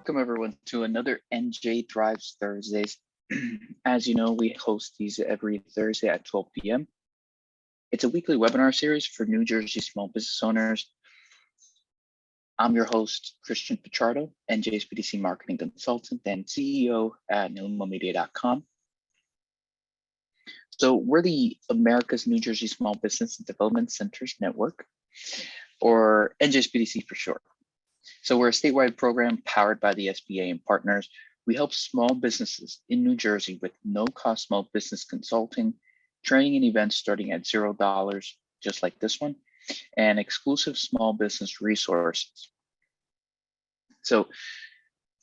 Welcome everyone to another NJ Thrives Thursdays. As you know, we host these every Thursday at 12 p.m. It's a weekly webinar series for New Jersey small business owners. I'm your host, Christian Pichardo, NJSBDC marketing consultant and CEO at nilimomedia.com. So we're the America's New Jersey Small Business Development Centers Network, or NJSBDC for short. So we're a statewide program powered by the SBA and partners. We help small businesses in New Jersey with no-cost small business consulting, training and events starting at $0, just like this one, and exclusive small business resources. So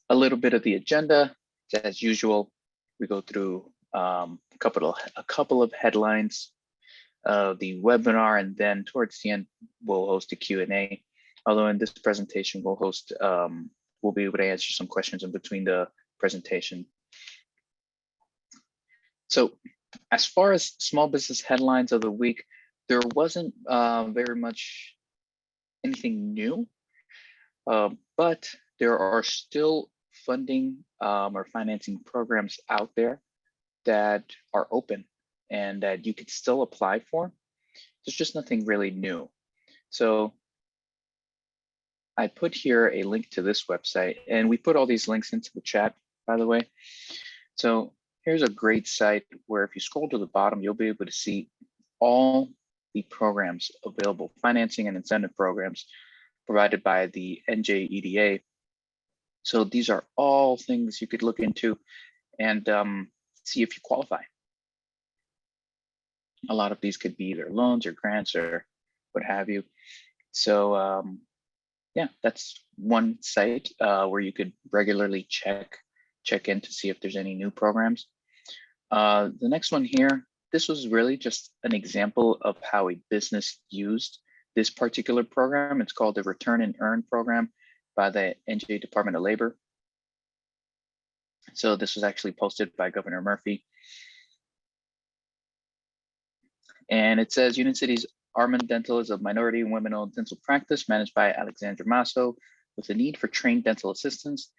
a little bit of the agenda, as usual, we go through a couple of headlines of the webinar, and then towards the end, we'll host a Q&A. Although in this presentation, we'll be able to answer some questions in between the presentation. So as far as small business headlines of the week, there wasn't very much anything new, but there are still funding or financing programs out there that are open and that you could still apply for. There's just nothing really new. So I put here a link to this website, and we put all these links into the chat, by the way. So here's a great site where if you scroll to the bottom, you'll be able to see all the programs available, financing and incentive programs provided by the NJEDA. So these are all things you could look into and see if you qualify. A lot of these could be either loans or grants or what have you. So yeah, that's one site where you could regularly check in to see if there's any new programs. The next one here, this was really just an example of how a business used this particular program. It's called the Return and Earn program by the NJ Department of Labor. So this was actually posted by Governor Murphy. And it says Union City's Armand Dental is a minority and women-owned dental practice managed by Alexandra Masso with a need for trained dental assistants.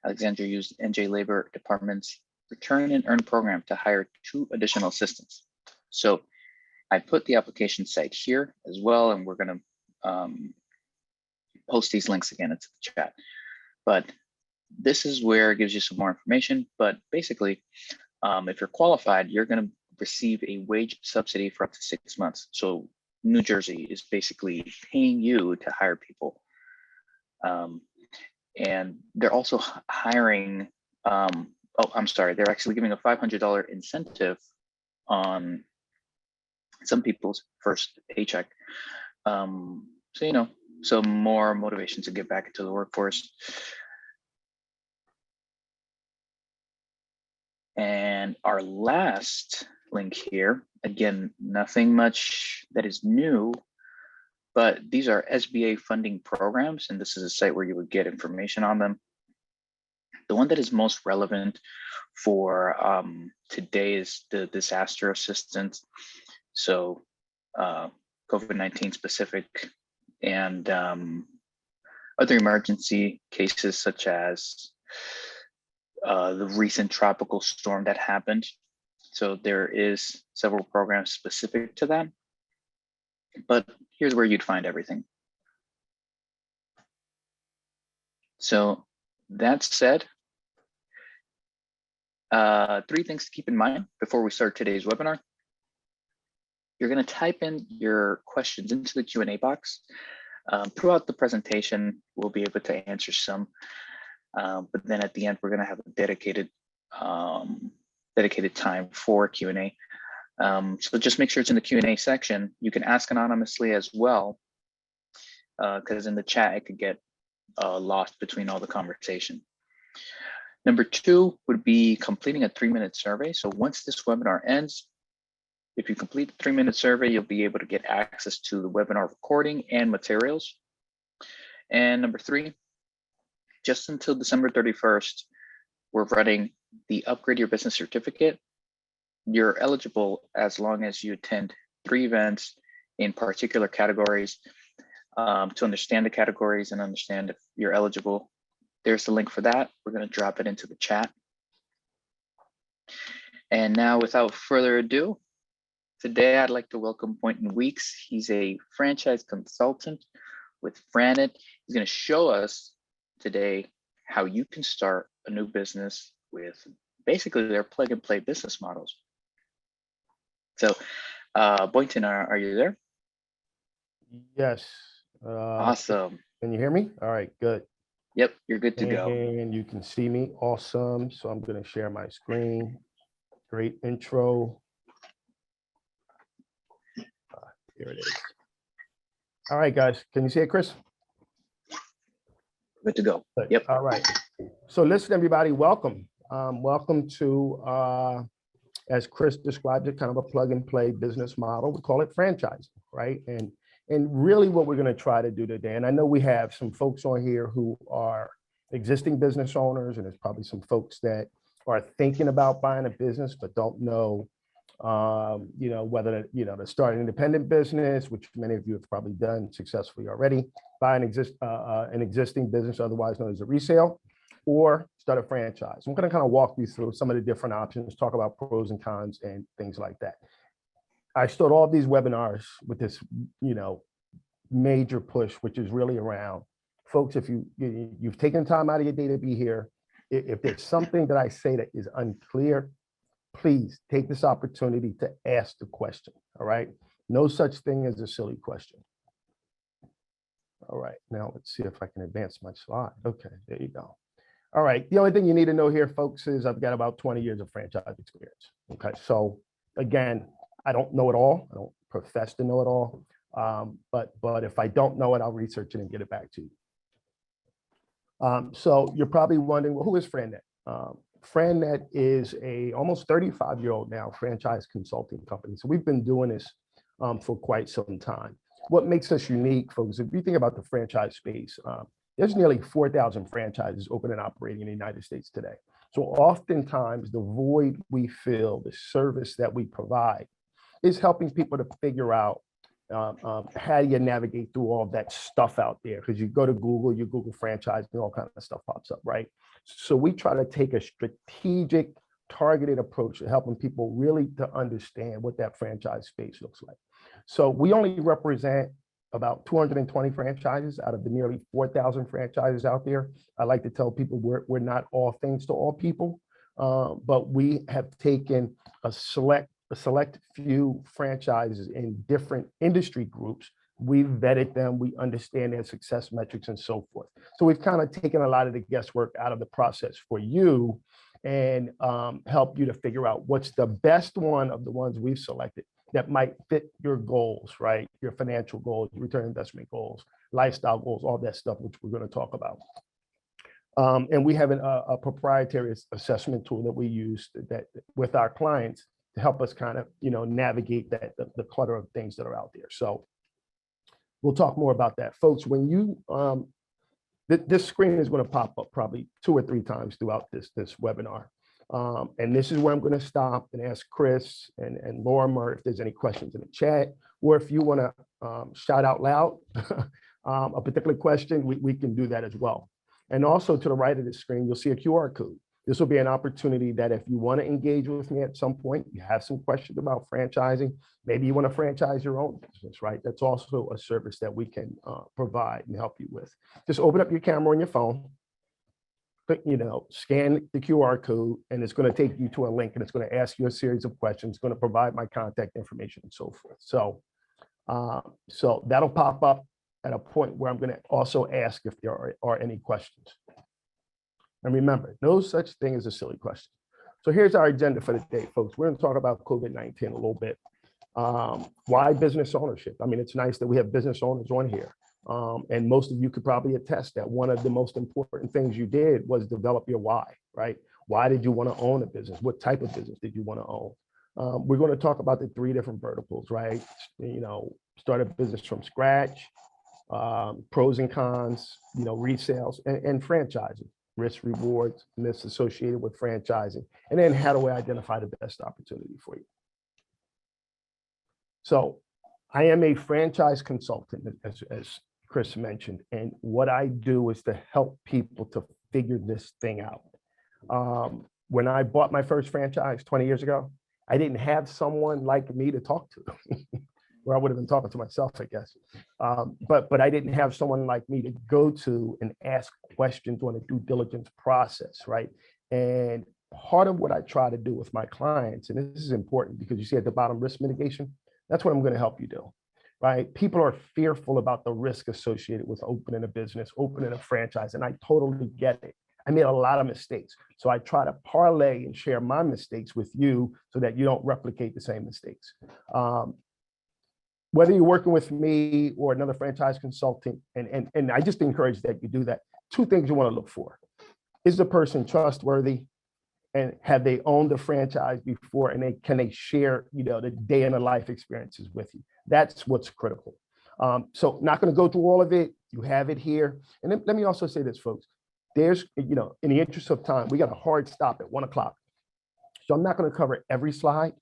Alexandra used NJ Labor Department's Return and Earn program to hire 2 additional assistants. So I put the application site here as well, and we're going to post these links again into the chat. But this is where it gives you some more information. But basically, if you're qualified, you're going to receive a wage subsidy for up to 6 months. So New Jersey is basically paying you to hire people. And they're also hiring, they're actually giving a $500 incentive on some people's first paycheck. So, you know, some more motivation to get back into the workforce. And our last link here, again, nothing much that is new, but these are SBA funding programs, and this is a site where you would get information on them. The one that is most relevant for today is the disaster assistance. So COVID-19 specific and other emergency cases such as the recent tropical storm that happened. So there is several programs specific to that, but here's where you'd find everything. So that said, 3 things to keep in mind before we start today's webinar. You're going to type in your questions into the Q&A box. Throughout the presentation, we'll be able to answer some, but then at the end, we're going to have a dedicated time for Q&A. So just make sure it's in the Q&A section. You can ask anonymously as well, because in the chat, it could get lost between all the conversation. Number 2 would be completing a 3-minute survey. So once this webinar ends, if you complete the 3-minute survey, you'll be able to get access to the webinar recording and materials. And number 3, just until December 31st, we're running the Upgrade Your Business Certificate. You're eligible as long as you attend 3 events in particular categories. To understand the categories and understand if you're eligible, there's the link for that. We're going to drop it into the chat. And now, without further ado, today I'd like to welcome Boynton Weekes. He's a franchise consultant with Frannet. He's going to show us today how you can start a new business with basically their plug and play business models. So, Boynton, are you there? Yes. Awesome. Can you hear me? All right, good. Yep, you're good to go. And you can see me. Awesome. So I'm going to share my screen. Great intro. Here it is. All right, guys. Can you see it, Chris? Good to go. Good. Yep. All right. So listen, everybody, welcome. Welcome to, as Chris described it, kind of a plug and play business model. We call it franchising, right? And really what we're going to try to do today, and I know we have some folks on here who are existing business owners, and there's probably some folks that are thinking about buying a business but don't know, whether to start an independent business, which many of you have probably done successfully already, buy an existing business, otherwise known as a resale, or start a franchise. I'm going to kind of walk you through some of the different options, talk about pros and cons and things like that. I start all of these webinars with this, major push, which is really around, folks, if you've taken time out of your day to be here, if there's something that I say that is unclear, please take this opportunity to ask the question, all right? No such thing as a silly question. All right, now let's see if I can advance my slide. Okay, there you go. All right, the only thing you need to know here, folks, is I've got about 20 years of franchise experience. Okay, so again, I don't know it all. I don't profess to know it all, but if I don't know it, I'll research it and get it back to you. So you're probably wondering, well, who is Franet? Franet is a almost 35-year-old now franchise consulting company. So we've been doing this for quite some time. What makes us unique, folks, if you think about the franchise space, there's nearly 4,000 franchises open and operating in the United States today. So oftentimes the void we fill, the service that we provide, is helping people to figure out how you navigate through all that stuff out there. Because you go to Google, you Google franchise, and all kinds of stuff pops up, right? So we try to take a strategic, targeted approach to helping people really to understand what that franchise space looks like. So we only represent about 220 franchises out of the nearly 4,000 franchises out there. I like to tell people we're not all things to all people, but we have taken a select few franchises in different industry groups. We've vetted them, we understand their success metrics and so forth. So we've kind of taken a lot of the guesswork out of the process for you and help you to figure out what's the best one of the ones we've selected that might fit your goals, right? Your financial goals, your return on investment goals, lifestyle goals, all that stuff, which we're going to talk about. And we have a proprietary assessment tool that we use that with our clients to help us kind of, navigate the clutter of things that are out there. So we'll talk more about that. Folks, when you, this screen is going to pop up probably 2 or 3 times throughout this webinar. And this is where I'm going to stop and ask Chris and Lorimer if there's any questions in the chat, or if you want to shout out loud a particular question, we can do that as well. And also to the right of the screen, you'll see a QR code. This will be an opportunity that if you want to engage with me at some point, you have some questions about franchising, maybe you want to franchise your own business, right? That's also a service that we can provide and help you with. Just open up your camera on your phone, click, scan the QR code, and it's going to take you to a link, and it's going to ask you a series of questions. It's going to provide my contact information and so forth. So, so that'll pop up at a point where I'm going to also ask if there are any questions. And remember, no such thing as a silly question. So here's our agenda for the day, folks. We're going to talk about COVID-19 a little bit. Why business ownership? I mean, it's nice that we have business owners on here. And most of you could probably attest that one of the most important things you did was develop your why, right? Why did you want to own a business? What type of business did you want to own? We're going to talk about the 3 different verticals, right? Start a business from scratch, pros and cons, resales and franchising. Risk, rewards, myths associated with franchising, and then how do we identify the best opportunity for you? So I am a franchise consultant, as Chris mentioned, and what I do is to help people to figure this thing out. When I bought my first franchise 20 years ago, I didn't have someone like me to talk to, where I would have been talking to myself, I guess. But I didn't have someone like me to go to and ask questions on a due diligence process, right? And part of what I try to do with my clients, and this is important because you see at the bottom, risk mitigation, that's what I'm going to help you do, right? People are fearful about the risk associated with opening a business, opening a franchise, and I totally get it. I made a lot of mistakes. So I try to parlay and share my mistakes with you so that you don't replicate the same mistakes. Whether you're working with me or another franchise consultant, and I just encourage that you do that, two things you want to look for. Is the person trustworthy? And have they owned a franchise before? And can they share, the day in the life experiences with you? That's what's critical. So not going to go through all of it. You have it here. And then let me also say this, folks. There's, in the interest of time, we got a hard stop at 1 o'clock. So I'm not going to cover every slide,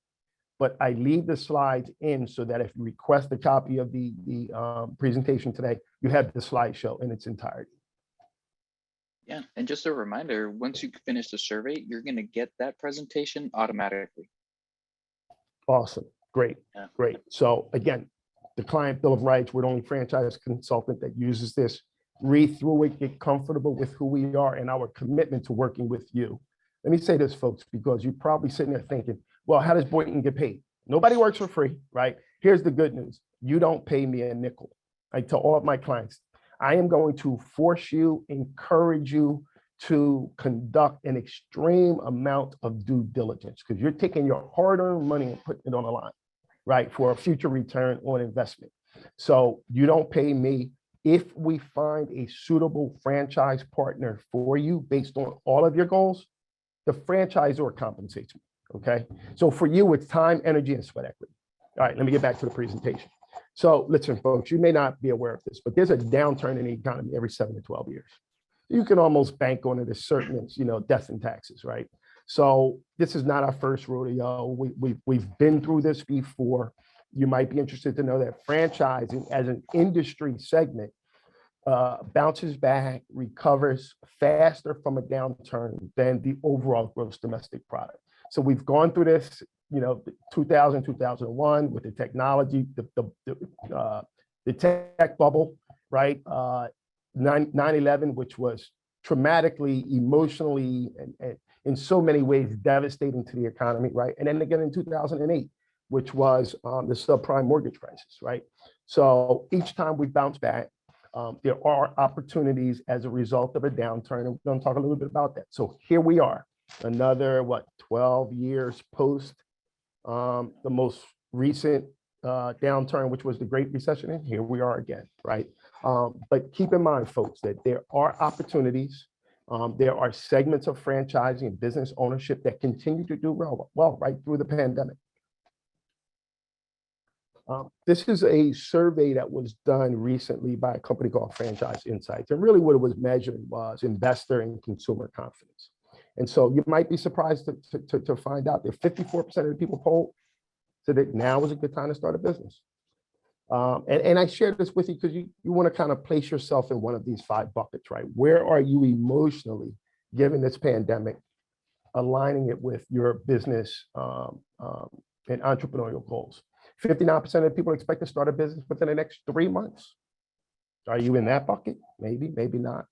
but I leave the slides in so that if you request a copy of the presentation today, you have the slideshow in its entirety. Yeah, and just a reminder, once you finish the survey, you're going to get that presentation automatically. Awesome. Great. Yeah. Great. So again, the client bill of rights, we're the only franchise consultant that uses this. Read through it, get comfortable with who we are and our commitment to working with you. Let me say this, folks, because you're probably sitting there thinking, well, how does Boynton get paid? Nobody works for free, right? Here's the good news. You don't pay me a nickel. I tell all of my clients, I am going to force you, encourage you to conduct an extreme amount of due diligence because you're taking your hard-earned money and putting it on the line, right, for a future return on investment. So you don't pay me. If we find a suitable franchise partner for you based on all of your goals, the franchisor compensates me, okay? So for you, it's time, energy, and sweat equity. All right, let me get back to the presentation. So listen, folks, you may not be aware of this, but there's a downturn in the economy every 7 to 12 years. You can almost bank on it as certain, death and taxes, right? So this is not our first rodeo. We've been through this before. You might be interested to know that franchising as an industry segment bounces back, recovers faster from a downturn than the overall gross domestic product. So we've gone through this, 2000, 2001 with the technology, the tech bubble, right? 9/11, which was traumatically, emotionally, and in so many ways devastating to the economy, right? And then again in 2008, which was the subprime mortgage crisis, right? So each time we bounce back, there are opportunities as a result of a downturn, and we're going to talk a little bit about that. So here we are, another 12 years post the most recent downturn, which was the Great Recession, and here we are again, right? But keep in mind, folks, that there are opportunities. There are segments of franchising and business ownership that continue to do well right through the pandemic. This is a survey that was done recently by a company called Franchise Insights. And really what it was measuring was investor and consumer confidence. And so you might be surprised to find out that 54% of the people polled said that now is a good time to start a business. And I share this with you because you want to kind of place yourself in one of these 5 buckets, right? Where are you emotionally, given this pandemic, aligning it with your business and entrepreneurial goals? 59% of people expect to start a business within the next 3 months. Are you in that bucket? Maybe, maybe not.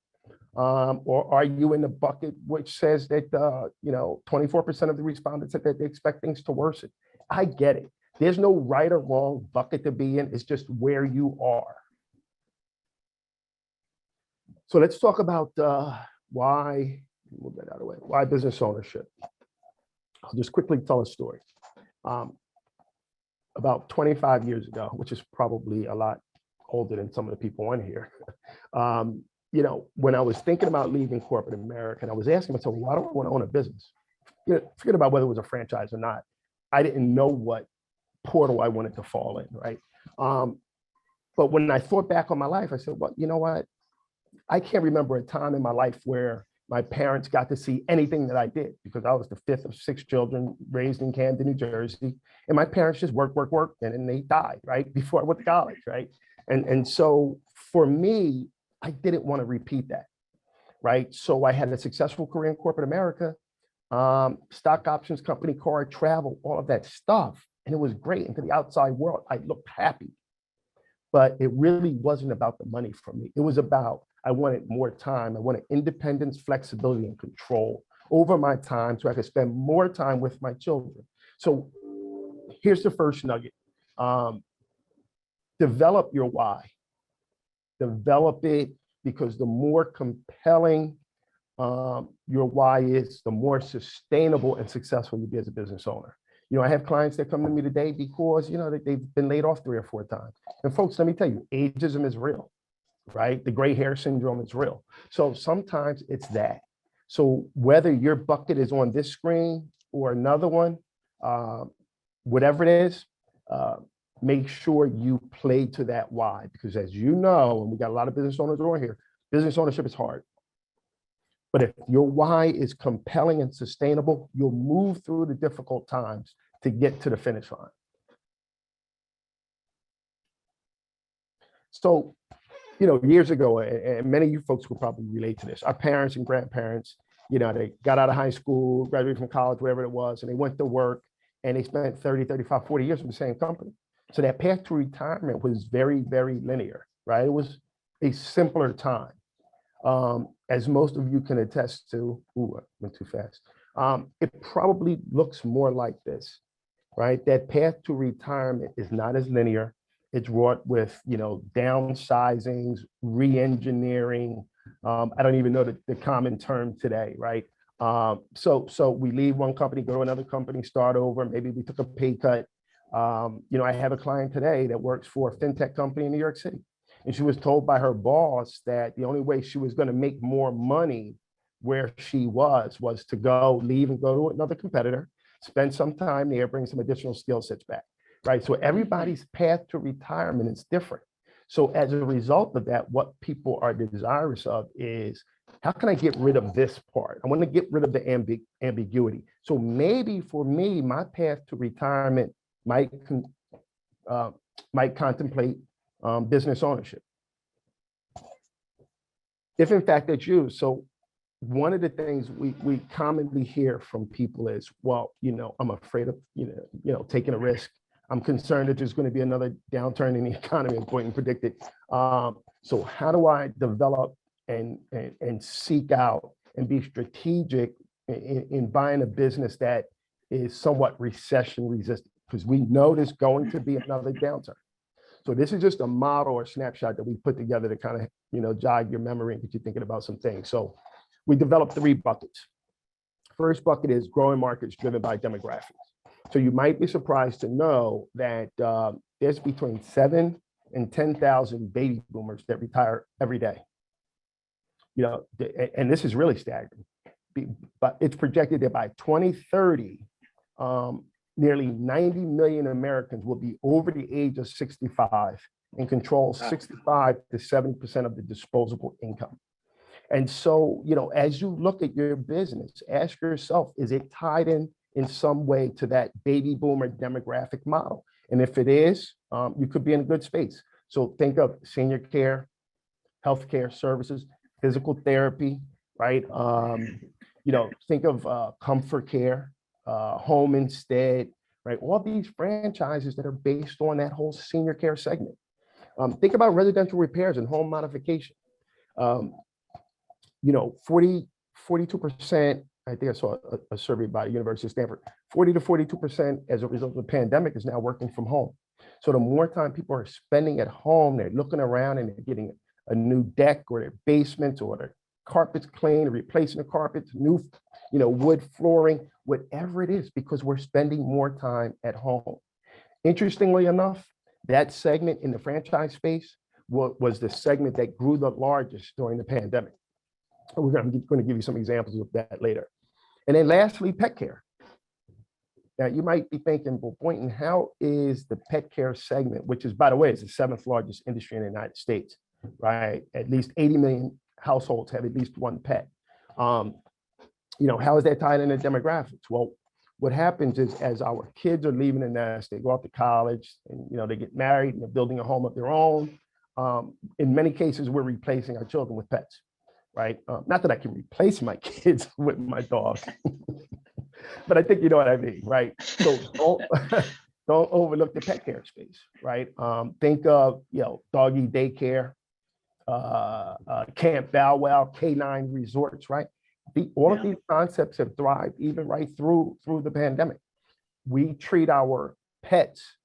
Or are you in the bucket which says that 24% of the respondents said that they expect things to worsen? I get it. There's no right or wrong bucket to be in. It's just where you are. So let's talk about why, move that out of the way, why business ownership. I'll just quickly tell a story. About 25 years ago, which is probably a lot older than some of the people on here, when I was thinking about leaving corporate America, and I was asking myself, why do I want to own a business? Forget about whether it was a franchise or not. I didn't know what portal I wanted to fall in, right? But when I thought back on my life, I said, well, you know what? I can't remember a time in my life where my parents got to see anything that I did because I was the 5th of 6 children raised in Camden, New Jersey. And my parents just worked, and then they died, right? Before I went to college, right? And so for me, I didn't want to repeat that. right? So I had a successful career in corporate America, stock options company, car, travel, all of that stuff. And it was great. And to the outside world, I looked happy. But it really wasn't about the money for me. It was about, I wanted more time. I wanted independence, flexibility, and control over my time so I could spend more time with my children. So here's the first nugget. Develop your why. Develop it, because the more compelling your why is, the more sustainable and successful you'll be as a business owner. You know, I have clients that come to me today because, you know, they've been laid off 3 or 4 times. And folks, let me tell you, ageism is real, right? The gray hair syndrome is real. So sometimes it's that. So whether your bucket is on this screen or another one, whatever it is, make sure you play to that why, because as you know, and we got a lot of business owners on here, business ownership is hard. But if your why is compelling and sustainable, you'll move through the difficult times to get to the finish line. So, you know, years ago, and many of you folks will probably relate to this, our parents and grandparents, you know, they got out of high school, graduated from college, whatever it was, and they went to work and they spent 30, 35, 40 years with the same company. So that path to retirement was very, very linear, right? It was a simpler time. As most of you can attest to, ooh, I went too fast. It probably looks more like this, right? That path to retirement is not as linear. It's wrought with, you know, downsizings, re-engineering. I don't even know the common term today, right? So we leave one company, go to another company, start over. Maybe we took a pay cut. You know, I have a client today that works for a fintech company in New York City. And she was told by her boss that the only way she was going to make more money where she was to go, leave and go to another competitor, spend some time there, bring some additional skill sets back, right? So everybody's path to retirement is different. So as a result of that, what people are desirous of is, how can I get rid of this part? I want to get rid of the ambiguity. So maybe for me, my path to retirement might contemplate business ownership, if in fact that's you. So one of the things we commonly hear from people is, well, you know, I'm afraid of, you know, taking a risk. I'm concerned that there's going to be another downturn in the economy, as Boynton predicted. So how do I develop and seek out and be strategic in buying a business that is somewhat recession resistant? Because we know there's going to be another downturn. So this is just a model or snapshot that we put together to kind of, you know, jog your memory and get you thinking about some things. So we developed 3 buckets. First bucket is growing markets driven by demographics. So you might be surprised to know that there's between 7,000 and 10,000 baby boomers that retire every day. You know, and this is really staggering. But it's projected that by 2030, nearly 90 million Americans will be over the age of 65 and control 65 to 70% of the disposable income. And so, you know, as you look at your business, ask yourself, is it tied in some way to that baby boomer demographic model? And if it is, you could be in a good space. So think of senior care, healthcare services, physical therapy, right? You know, think of comfort care, home instead, right? All these franchises that are based on that whole senior care segment. Think about residential repairs and home modification. You know, 42%, I think I saw a survey by the University of Stanford, 40 to 42% as a result of the pandemic is now working from home. So the more time people are spending at home, they're looking around and they're getting a new deck or their basements or their carpets clean, replacing the carpets, new, you know, wood flooring, whatever it is, because we're spending more time at home. Interestingly enough, that segment in the franchise space was the segment that grew the largest during the pandemic. We're going to give you some examples of that later. And then lastly, pet care. Now you might be thinking, well, Boynton, how is the pet care segment, which is, by the way, is the 7th largest industry in the United States, right? At least 80 million households have at least one pet. You know, how is that tied into demographics? Well, what happens is as our kids are leaving the nest, they go off to college and, you know, they get married and they're building a home of their own. In many cases, we're replacing our children with pets. right? Not that I can replace my kids with my dog, but I think you know what I mean, right? So don't overlook the pet care space, right? Think of, doggy daycare, Camp Bow Wow, Canine resorts, right? All of Yeah. these concepts have thrived even right through the pandemic. We treat our pets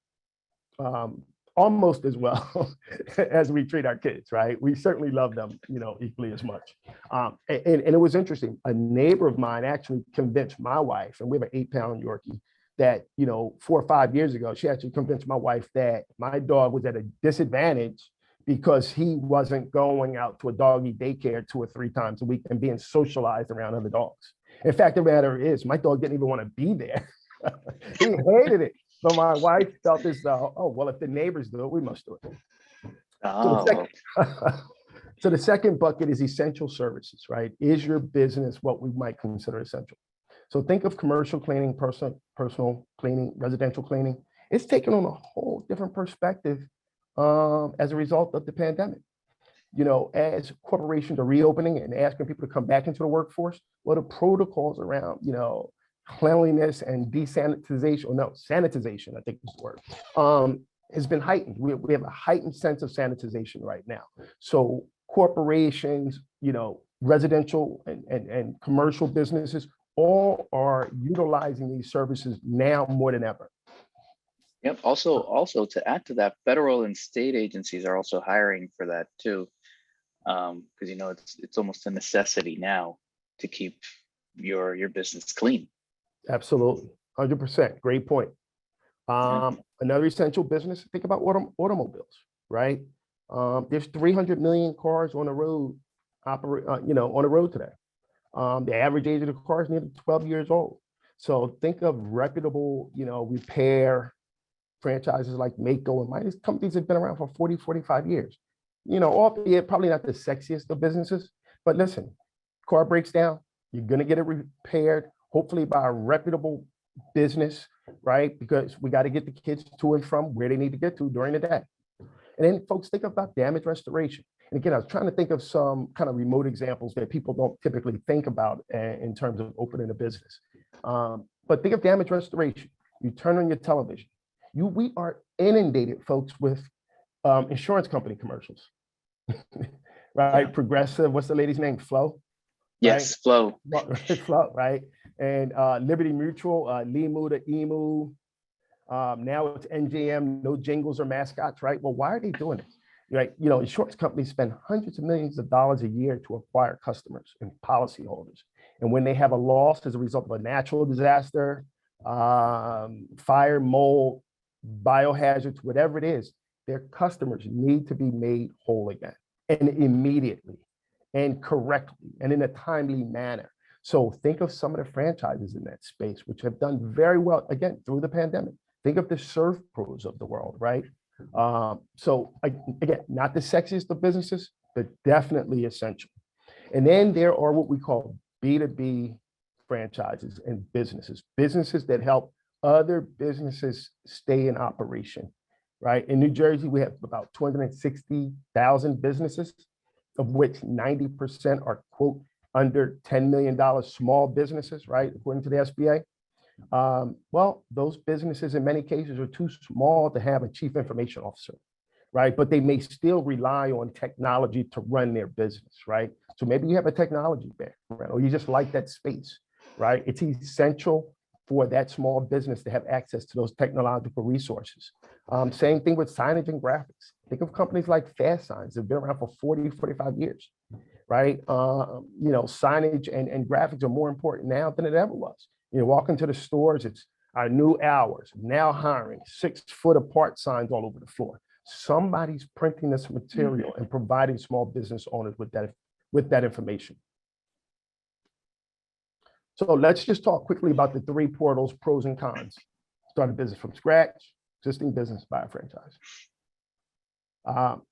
almost as well as we treat our kids, right? We certainly love them, equally as much. And it was interesting. A neighbor of mine actually convinced my wife, and we have an 8-pound Yorkie, that 4 or 5 years ago, she actually convinced my wife that my dog was at a disadvantage because he wasn't going out to a doggy daycare 2 or 3 times a week and being socialized around other dogs. In fact, the matter is, my dog didn't even want to be there. He hated it. But my wife felt as though, oh, well, if the neighbors do it, we must do it. So the Oh, second, so the second bucket is essential services, right? Is your business what we might consider essential? So think of commercial cleaning, personal cleaning, residential cleaning. It's taken on a whole different perspective as a result of the pandemic. As corporations are reopening and asking people to come back into the workforce, well, the protocols around, cleanliness and desanitization, or no, sanitization, I think is the word, has been heightened. We have a heightened sense of sanitization right now. So corporations, residential and commercial businesses, all are utilizing these services now more than ever. yep. Also to add to that, federal and state agencies are also hiring for that too, because it's almost a necessity now to keep your business clean. Absolutely, 100%. Great point. Another essential business, think about automobiles, right? There's 300 million cars on the road, on the road today. The average age of the car is nearly 12 years old. So think of reputable, repair franchises like Mako and These companies have been around for 40, 45 years. Albeit probably not the sexiest of businesses, but listen, car breaks down, you're gonna get it repaired, hopefully by a reputable business, right? Because we got to get the kids to and from where they need to get to during the day. And then folks, think about damage restoration. And again, I was trying to think of some kind of remote examples that people don't typically think about in terms of opening a business. But think of damage restoration. You turn on your television. We are inundated, folks, with insurance company commercials, right? Yeah. Progressive, what's the lady's name? Flo? Yes, flow. Flo, right? And Liberty Mutual, Limu to Emu. Now it's NJM, no jingles or mascots, right? Well, why are they doing it? Right? Insurance companies spend hundreds of millions of dollars a year to acquire customers and policyholders. And when they have a loss as a result of a natural disaster, fire, mold, biohazards, whatever it is, their customers need to be made whole again, and immediately and correctly and in a timely manner. So think of some of the franchises in that space, which have done very well, again, through the pandemic. Think of the Surf Pros of the world, right? So again, not the sexiest of businesses, but definitely essential. And then there are what we call B2B franchises and businesses that help other businesses stay in operation, right? In New Jersey, we have about 260,000 businesses, of which 90% are, quote, under $10 million small businesses, right? According to the SBA. Well, those businesses in many cases are too small to have a chief information officer, right? But they may still rely on technology to run their business, right? So maybe you have a technology background, or you just like that space, right? It's essential for that small business to have access to those technological resources. Same thing with signage and graphics. Think of companies like Fast Signs that have been around for 40, 45 years, right? Signage and graphics are more important now than it ever was. Walk into the stores, it's our new hours, now hiring, 6 foot apart signs all over the floor. Somebody's printing this material and providing small business owners with that information. So let's just talk quickly about the 3 portals, pros and cons. Start a business from scratch, existing business, buy a franchise.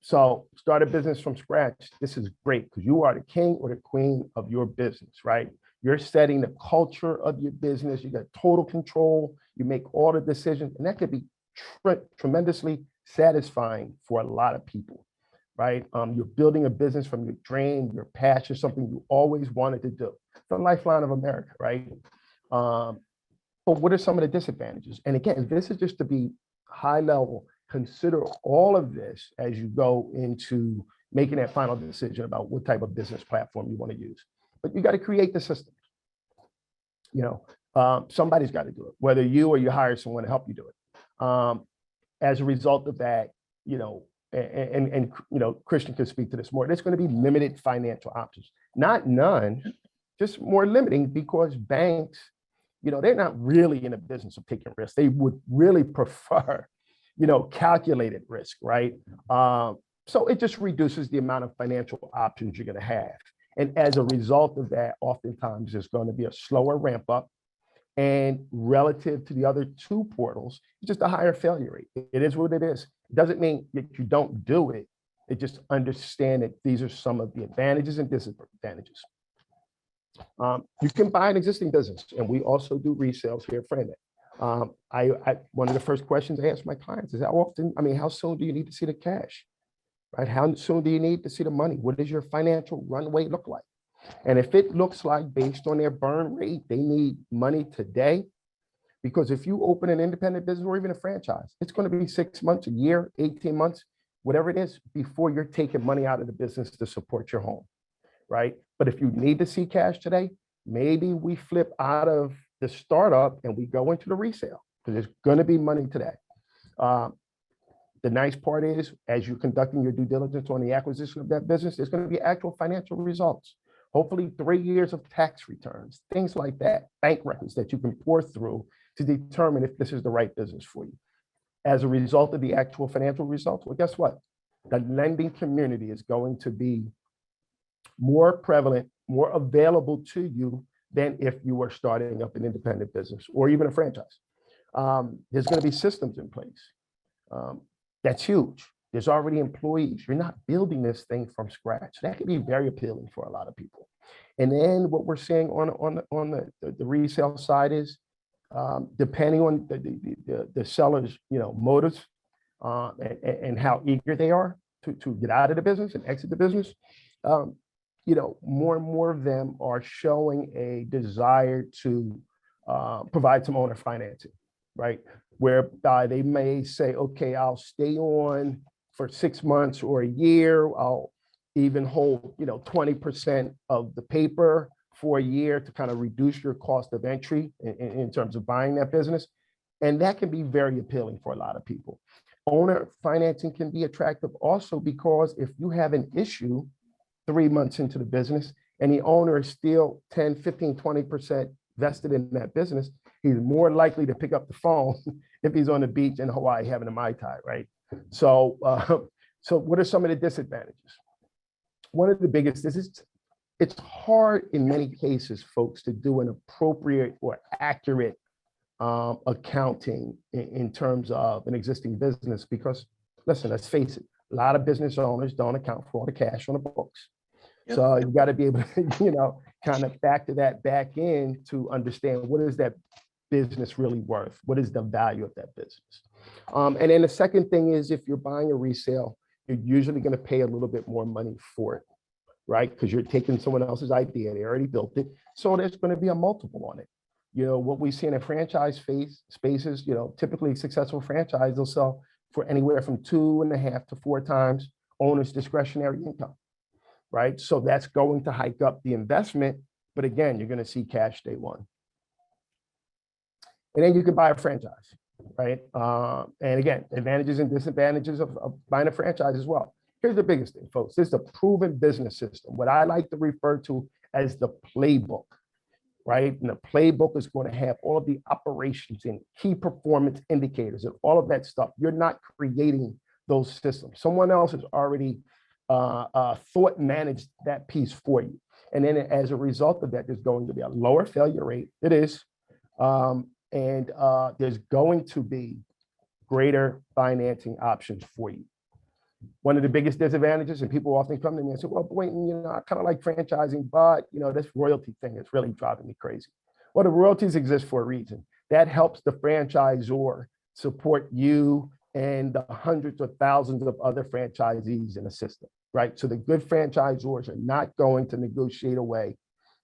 So start a business from scratch. This is great because you are the king or the queen of your business, right? You're setting the culture of your business. You got total control. You make all the decisions, and that could be tremendously satisfying for a lot of people. right? You're building a business from your dream, your passion, something you always wanted to do. It's the lifeline of America, right? But what are some of the disadvantages? And again, this is just to be high level. Consider all of this as you go into making that final decision about what type of business platform you want to use. But you got to create the system. Somebody's got to do it, whether you or you hire someone to help you do it. As a result of that, Christian can speak to this more. There's going to be limited financial options, not none, just more limiting, because banks, they're not really in the business of taking risks. They would really prefer, calculated risk, right? So it just reduces the amount of financial options you're going to have. And as a result of that, oftentimes there's going to be a slower ramp up. And relative to the other two portals, it's just a higher failure rate. It is what it is. It doesn't mean that you don't do it. It just understand that these are some of the advantages and disadvantages. You can buy an existing business, and we also do resales here at Franet. One of the first questions I ask my clients is how soon do you need to see the cash? Right? How soon do you need to see the money? What does your financial runway look like? And if it looks like, based on their burn rate, they need money today, because if you open an independent business or even a franchise, it's going to be 6 months, a year, 18 months, whatever it is, before you're taking money out of the business to support your home, right? But if you need to see cash today, maybe we flip out of the startup and we go into the resale, because there's going to be money today. The nice part is, as you're conducting your due diligence on the acquisition of that business, there's going to be actual financial results. Hopefully 3 years of tax returns, things like that, bank records that you can pour through to determine if this is the right business for you. As a result of the actual financial results, well, guess what? The lending community is going to be more prevalent, more available to you than if you were starting up an independent business or even a franchise. There's going to be systems in place. That's huge. There's already employees. You're not building this thing from scratch. That can be very appealing for a lot of people. And then what we're seeing on the resale side is, depending on the seller's motives and how eager they are to get out of the business and exit the business, more and more of them are showing a desire to provide some owner financing, right? Whereby they may say, okay, I'll stay on for 6 months or a year. I'll even hold 20% of the paper for a year to kind of reduce your cost of entry in terms of buying that business. And that can be very appealing for a lot of people. Owner financing can be attractive also because if you have an issue 3 months into the business and the owner is still 10, 15, 20% vested in that business, he's more likely to pick up the phone if he's on the beach in Hawaii having a Mai Tai, right? So what are some of the disadvantages? One of the biggest is it's hard in many cases, folks, to do an appropriate or accurate accounting in terms of an existing business, because, listen, let's face it, a lot of business owners don't account for all the cash on the books. Yep. So you got to be able to, kind of factor that back in to understand what is that business really worth? What is the value of that business? And then the second thing is, if you're buying a resale, you're usually going to pay a little bit more money for it, right? Because you're taking someone else's idea, they already built it. So there's going to be a multiple on it. What we see in a franchise spaces, typically successful franchise, they'll sell for anywhere from 2.5 to 4 times owner's discretionary income, right? So that's going to hike up the investment. But again, you're going to see cash day one. And then you can buy a franchise, right? And again, advantages and disadvantages of buying a franchise as well. Here's the biggest thing, folks. This is a proven business system, what I like to refer to as the playbook, right? And the playbook is going to have all of the operations and key performance indicators and all of that stuff. You're not creating those systems. Someone else has already thought managed that piece for you. And then as a result of that, there's going to be a lower failure rate. It is. And there's going to be greater financing options for you. One of the biggest disadvantages, and people often come to me and say, well, Boynton, I kind of like franchising, but this royalty thing is really driving me crazy. Well, the royalties exist for a reason. That helps the franchisor support you and the hundreds of thousands of other franchisees in the system, right? So the good franchisors are not going to negotiate away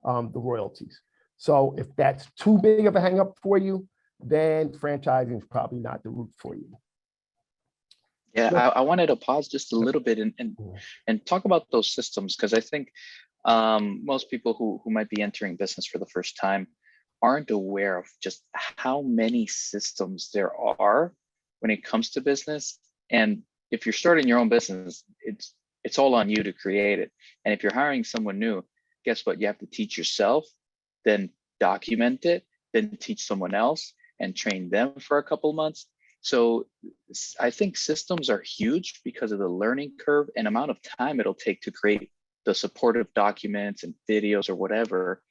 the royalties. So if that's too big of a hang up for you, then franchising is probably not the route for you. Yeah, I wanted to pause just a little bit and talk about those systems, because I think most people who might be entering business for the first time aren't aware of just how many systems there are when it comes to business. And if you're starting your own business, it's all on you to create it. And if you're hiring someone new, guess what? You have to teach yourself, then document it, then teach someone else and train them for a couple months. So I think systems are huge because of the learning curve and amount of time it'll take to create the supportive documents and videos or whatever.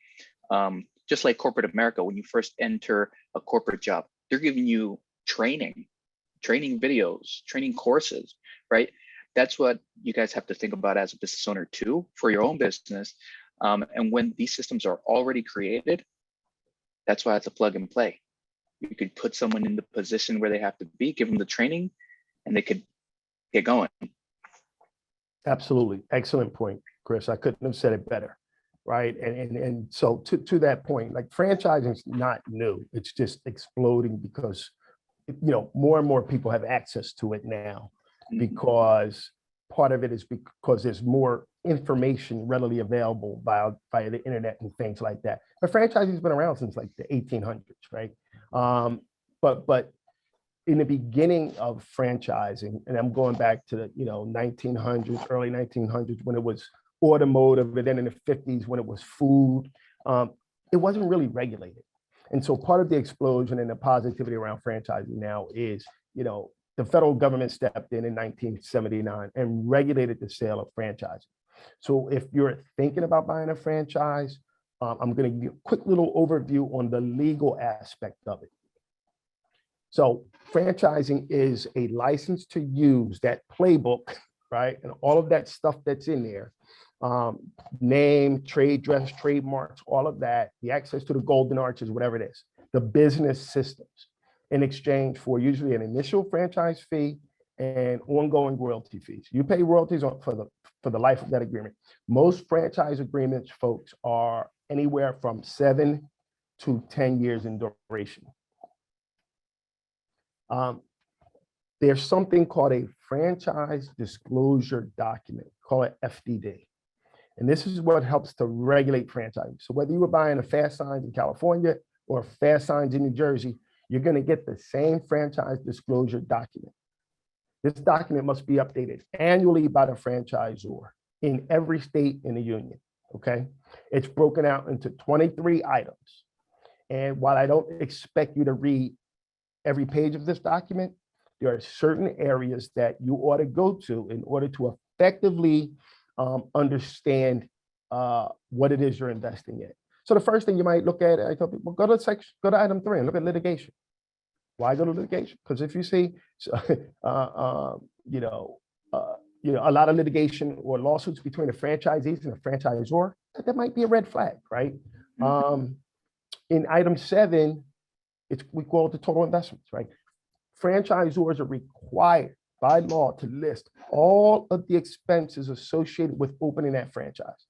Just like corporate America, when you first enter a corporate job, they're giving you training videos, training courses, right? That's what you guys have to think about as a business owner too, for your own business. And when these systems are already created, that's why it's a plug and play. You could put someone in the position where they have to be, give them the training, and they could get going. Absolutely. Excellent point, Chris. I couldn't have said it better. Right. And so to that point, like franchising is not new. It's just exploding because, more and more people have access to it now, because part of it is because there's more information readily available via the internet and things like that. But franchising has been around since like the 1800s, right? But in the beginning of franchising, and I'm going back to the 1900s, early 1900s, when it was automotive, and then in the 50s when it was food, it wasn't really regulated. And so part of the explosion and the positivity around franchising now is, the federal government stepped in 1979 and regulated the sale of franchising. So if you're thinking about buying a franchise, I'm going to give you a quick little overview on the legal aspect of it. So franchising is a license to use that playbook, right? And all of that stuff that's in there, name, trade dress, trademarks, all of that, the access to the golden arches, whatever it is, the business systems, in exchange for usually an initial franchise fee and ongoing royalty fees. You pay royalties for the life of that agreement. Most franchise agreements, folks, are anywhere from 7 to 10 years in duration. There's something called a franchise disclosure document, call it FDD. And this is what helps to regulate franchising. So whether you were buying a Fast Signs in California or Fast Signs in New Jersey, you're going to get the same franchise disclosure document. This document must be updated annually by the franchisor in every state in the union, okay? It's broken out into 23 items. And while I don't expect you to read every page of this document, there are certain areas that you ought to go to in order to effectively understand what it is you're investing in. So the first thing you might look at, I tell people, go to item 3 and look at litigation. Why go to litigation? Because if you see, a lot of litigation or lawsuits between the franchisees and the franchisor, that might be a red flag, right? In item 7, we call it the total investments, right? Franchisors are required by law to list all of the expenses associated with opening that franchise,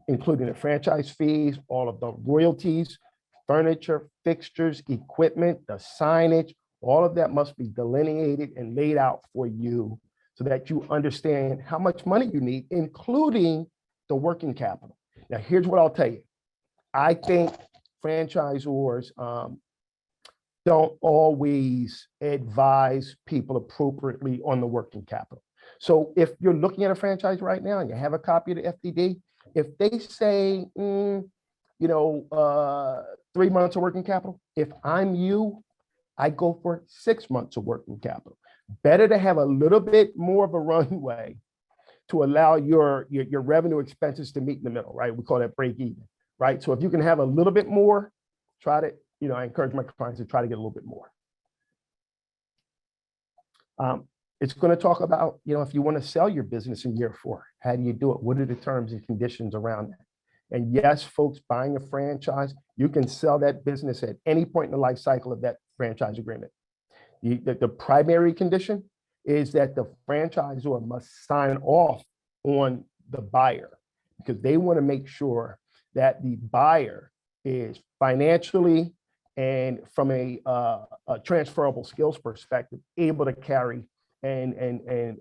including the franchise fees, all of the royalties, furniture, fixtures, equipment, the signage, all of that must be delineated and laid out for you so that you understand how much money you need, including the working capital. Now, here's what I'll tell you. I think franchisors don't always advise people appropriately on the working capital. So if you're looking at a franchise right now and you have a copy of the FDD, if they say, 3 months of working capital, if I'm you, I go for 6 months of working capital. Better to have a little bit more of a runway to allow your revenue expenses to meet in the middle, right? We call that break even, right? So if you can have a little bit more, try to, I encourage my clients to try to get a little bit more. It's going to talk about, if you want to sell your business in year 4, how do you do it? What are the terms and conditions around that? And yes, folks, buying a franchise, you can sell that business at any point in the life cycle of that franchise agreement. The primary condition is that the franchisor must sign off on the buyer, because they want to make sure that the buyer is financially and from a transferable skills perspective able to carry and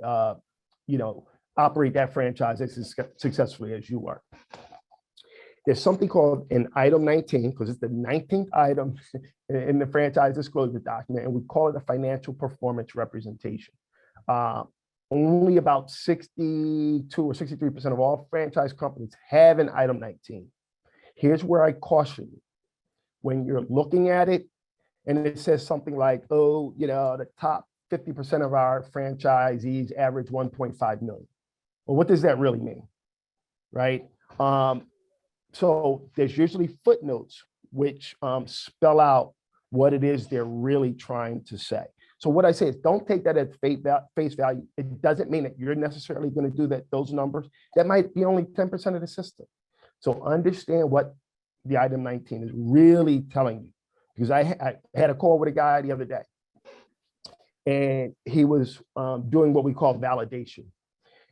operate that franchise as successfully as you are. There's something called an item 19, because it's the 19th item in the franchise disclosure document, and we call it a financial performance representation. Only about 62 or 63% of all franchise companies have an item 19. Here's where I caution you. When you're looking at it and it says something like, oh, the top 50% of our franchisees average 1.5 million. Well, what does that really mean, right? So there's usually footnotes which spell out what it is they're really trying to say. So what I say is, don't take that at face value. It doesn't mean that you're necessarily going to do those numbers. That might be only 10% of the system. So understand what the item 19 is really telling you. Because I had a call with a guy the other day, and he was doing what we call validation.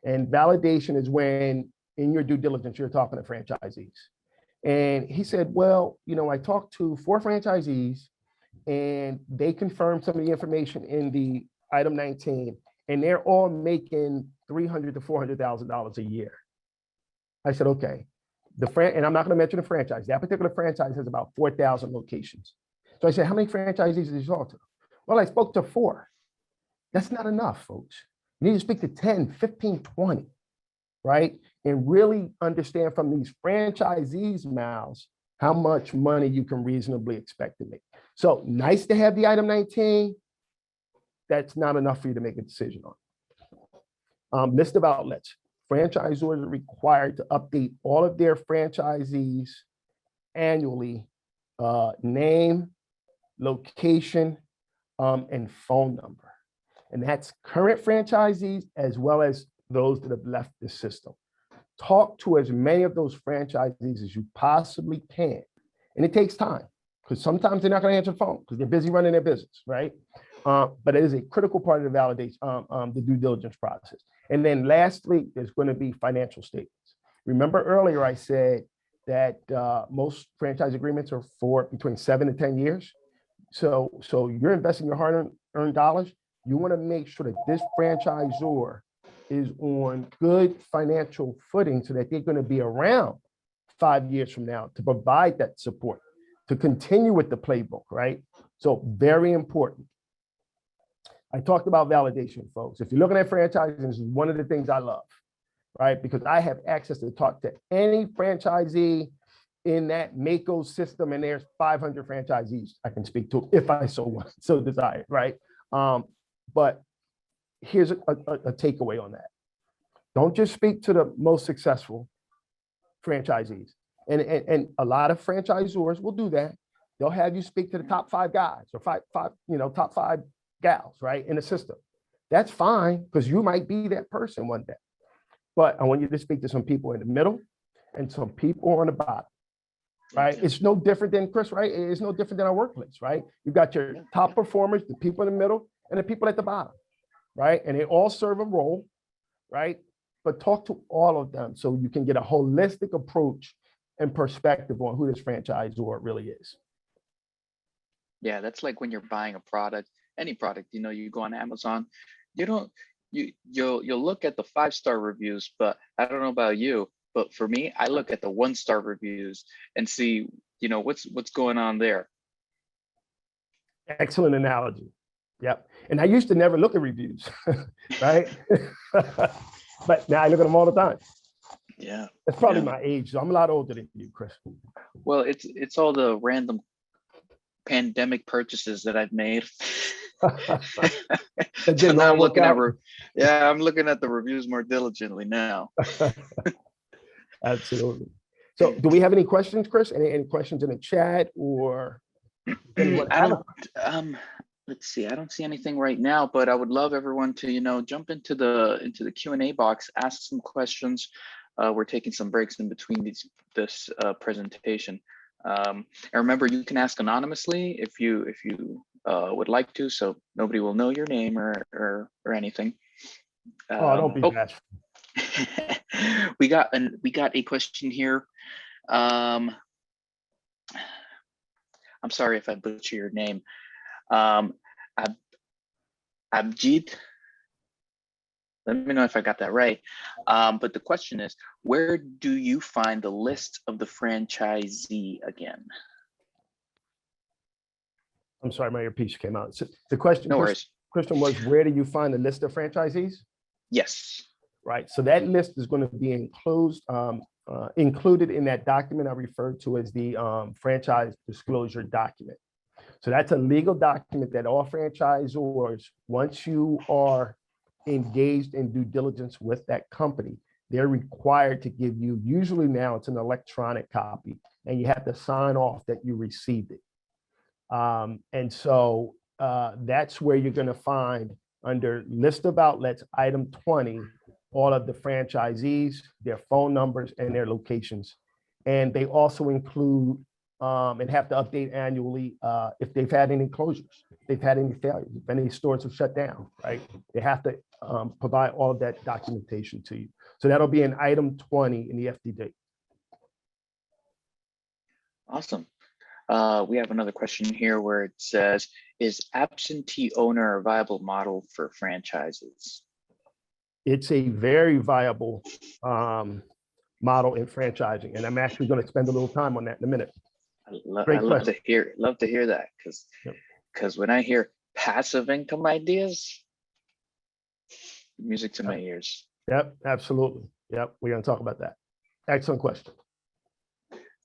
And validation is when in your due diligence, you're talking to franchisees. And he said, well, I talked to 4 franchisees and they confirmed some of the information in the item 19, and they're all making $300,000 to $400,000 a year. I said, okay. And I'm not going to mention the franchise. That particular franchise has about 4,000 locations. So I said, how many franchisees did you talk to? Well, I spoke to 4. That's not enough, folks. You need to speak to 10, 15, 20, right? And really understand from these franchisees' mouths how much money you can reasonably expect to make. So nice to have the item 19. That's not enough for you to make a decision on. List of outlets. Franchisors are required to update all of their franchisees annually, name, location, and phone number. And that's current franchisees as well as those that have left the system. Talk to as many of those franchisees as you possibly can. And it takes time, because sometimes they're not going to answer the phone because they're busy running their business, right? But it is a critical part of the validation, the due diligence process. And then lastly, there's going to be financial statements. Remember earlier I said that most franchise agreements are for between 7 to 10 years. So you're investing your hard-earned dollars. You want to make sure that this franchisor is on good financial footing so that they're going to be around 5 years from now to provide that support, to continue with the playbook, right? So very important. I talked about validation, folks. If you're looking at franchising, this is one of the things I love, right? Because I have access to talk to any franchisee in that Mako system, and there's 500 franchisees I can speak to if I so desire, right? But here's a takeaway on that. Don't just speak to the most successful franchisees. And a lot of franchisors will do that. They'll have you speak to the top 5 guys or top 5 gals, right, in the system. That's fine, because you might be that person one day. But I want you to speak to some people in the middle and some people on the bottom, right? It's no different than Chris, right? It's no different than our workplace, right? You've got your top performers, the people in the middle, and the people at the bottom, right? And they all serve a role, right? But talk to all of them so you can get a holistic approach and perspective on who this franchisor really is. Yeah, that's like when you're buying a product, any product, you go on Amazon, you'll look at the 5-star reviews, but I don't know about you, but for me, I look at the 1-star reviews and see, what's going on there. Excellent analogy. Yep. And I used to never look at reviews, right? But now I look at them all the time. Yeah. That's probably my age. So I'm a lot older than you, Chris. Well, it's all the random pandemic purchases that I've made. So now I'm looking I'm looking at the reviews more diligently now. Absolutely. So do we have any questions, Chris? Any questions in the chat or let's see. I don't see anything right now, but I would love everyone to, jump into the Q&A box, ask some questions. We're taking some breaks in between this presentation. And remember, you can ask anonymously if you would like to, so nobody will know your name or anything. Oh, don't be bashful. We got a question here. I'm sorry if I butcher your name. Abjid. Let me know if I got that right. But the question is, where do you find the list of the franchisee again? I'm sorry, my earpiece came out. So the question, No worries. question was, where do you find the list of franchisees? Yes. Right. So that list is going to be included in that document I referred to as the franchise disclosure document. So that's a legal document that all franchisors, once you are engaged in due diligence with that company, they're required to give you, usually now it's an electronic copy, and you have to sign off that you received it. And so that's where you're going to find under list of outlets, item 20, all of the franchisees, their phone numbers, and their locations. And they also include and have to update annually if they've had any closures, if they've had any failures, if any stores have shut down, right? They have to provide all of that documentation to you. So that'll be an item 20 in the FDD. Awesome. We have another question here where it says, is absentee owner a viable model for franchises? It's a very viable model in franchising. And I'm actually going to spend a little time on that in a minute. I love to hear that, because when I hear passive income ideas, music to my ears. Yep, absolutely. Yep, we're going to talk about that. Excellent question.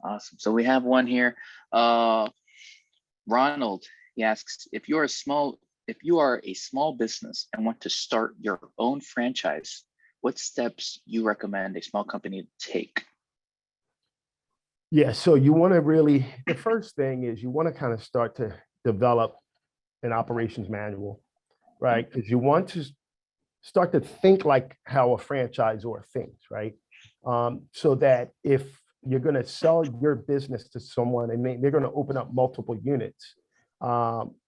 Awesome. So we have one here. Ronald, he asks, if you are a small business and want to start your own franchise, what steps you recommend a small company take? Yeah, so you want to really, the first thing is you want to kind of start to develop an operations manual, right? Because you want to start to think like how a franchisor thinks, right? So that if you're going to sell your business to someone and they're going to open up multiple units,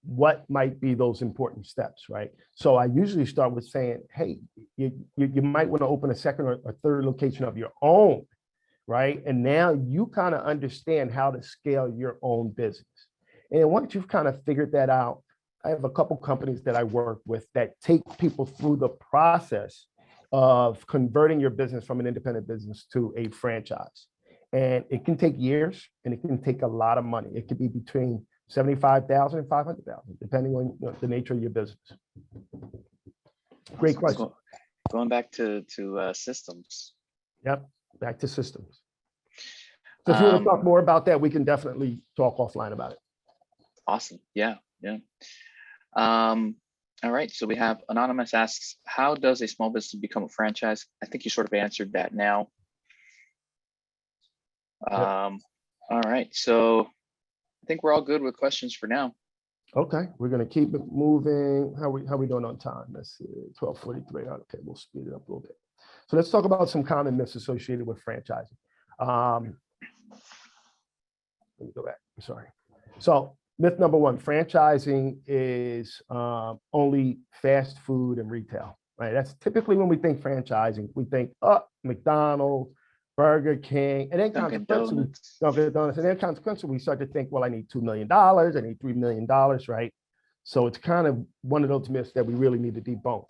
what might be those important steps, right? So I usually start with saying, hey, you might want to open a second or third location of your own, right? And now you kind of understand how to scale your own business. And once you've kind of figured that out, I have a couple companies that I work with that take people through the process of converting your business from an independent business to a franchise. And it can take years and it can take a lot of money. It could be between $75,000 and $500,000, depending on the nature of your business. Great question. Going back to systems. Yep, back to systems. So if you want to talk more about that, we can definitely talk offline about it. Awesome. Yeah. All right. So we have Anonymous asks, how does a small business become a franchise? I think you sort of answered that now. Yep. All right. So I think we're all good with questions for now. Okay, we're going to keep it moving. How we doing on time? Let's see, 12:43. Okay, we'll speed it up a little bit. So let's talk about some common myths associated with franchising. Let me go back. I'm sorry. So myth number one, franchising is only fast food and retail, right? That's typically when we think franchising, we think, oh, McDonald's, Burger King, and then consequently, we start to think, well, I need $2 million, I need $3 million, right? So it's kind of one of those myths that we really need to debunk.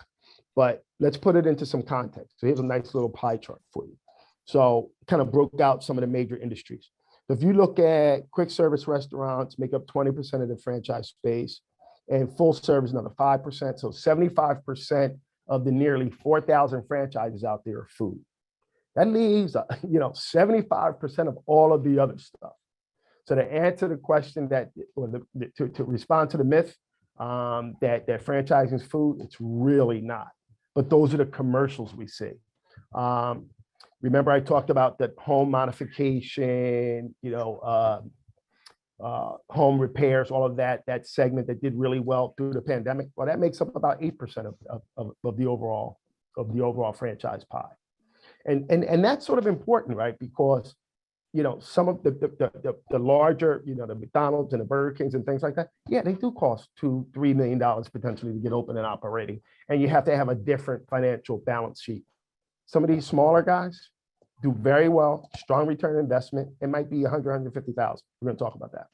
But let's put it into some context. So here's a nice little pie chart for you. So kind of broke out some of the major industries. So if you look at quick service restaurants, make up 20% of the franchise space, and full service another 5%. So 75% of the nearly 4,000 franchises out there are food. That leaves, 75% of all of the other stuff. So to answer the question to respond to the myth that franchising is food, it's really not. But those are the commercials we see. Remember, I talked about that home modification, home repairs, all of that segment that did really well through the pandemic. Well, that makes up about 8% of the overall franchise pie. And that's sort of important, right? Because some of the larger, the McDonald's and the Burger Kings and things like that, yeah, they do cost $2-3 million potentially to get open and operating. And you have to have a different financial balance sheet. Some of these smaller guys do very well, strong return on investment. It might be 150,000. We're going to talk about that.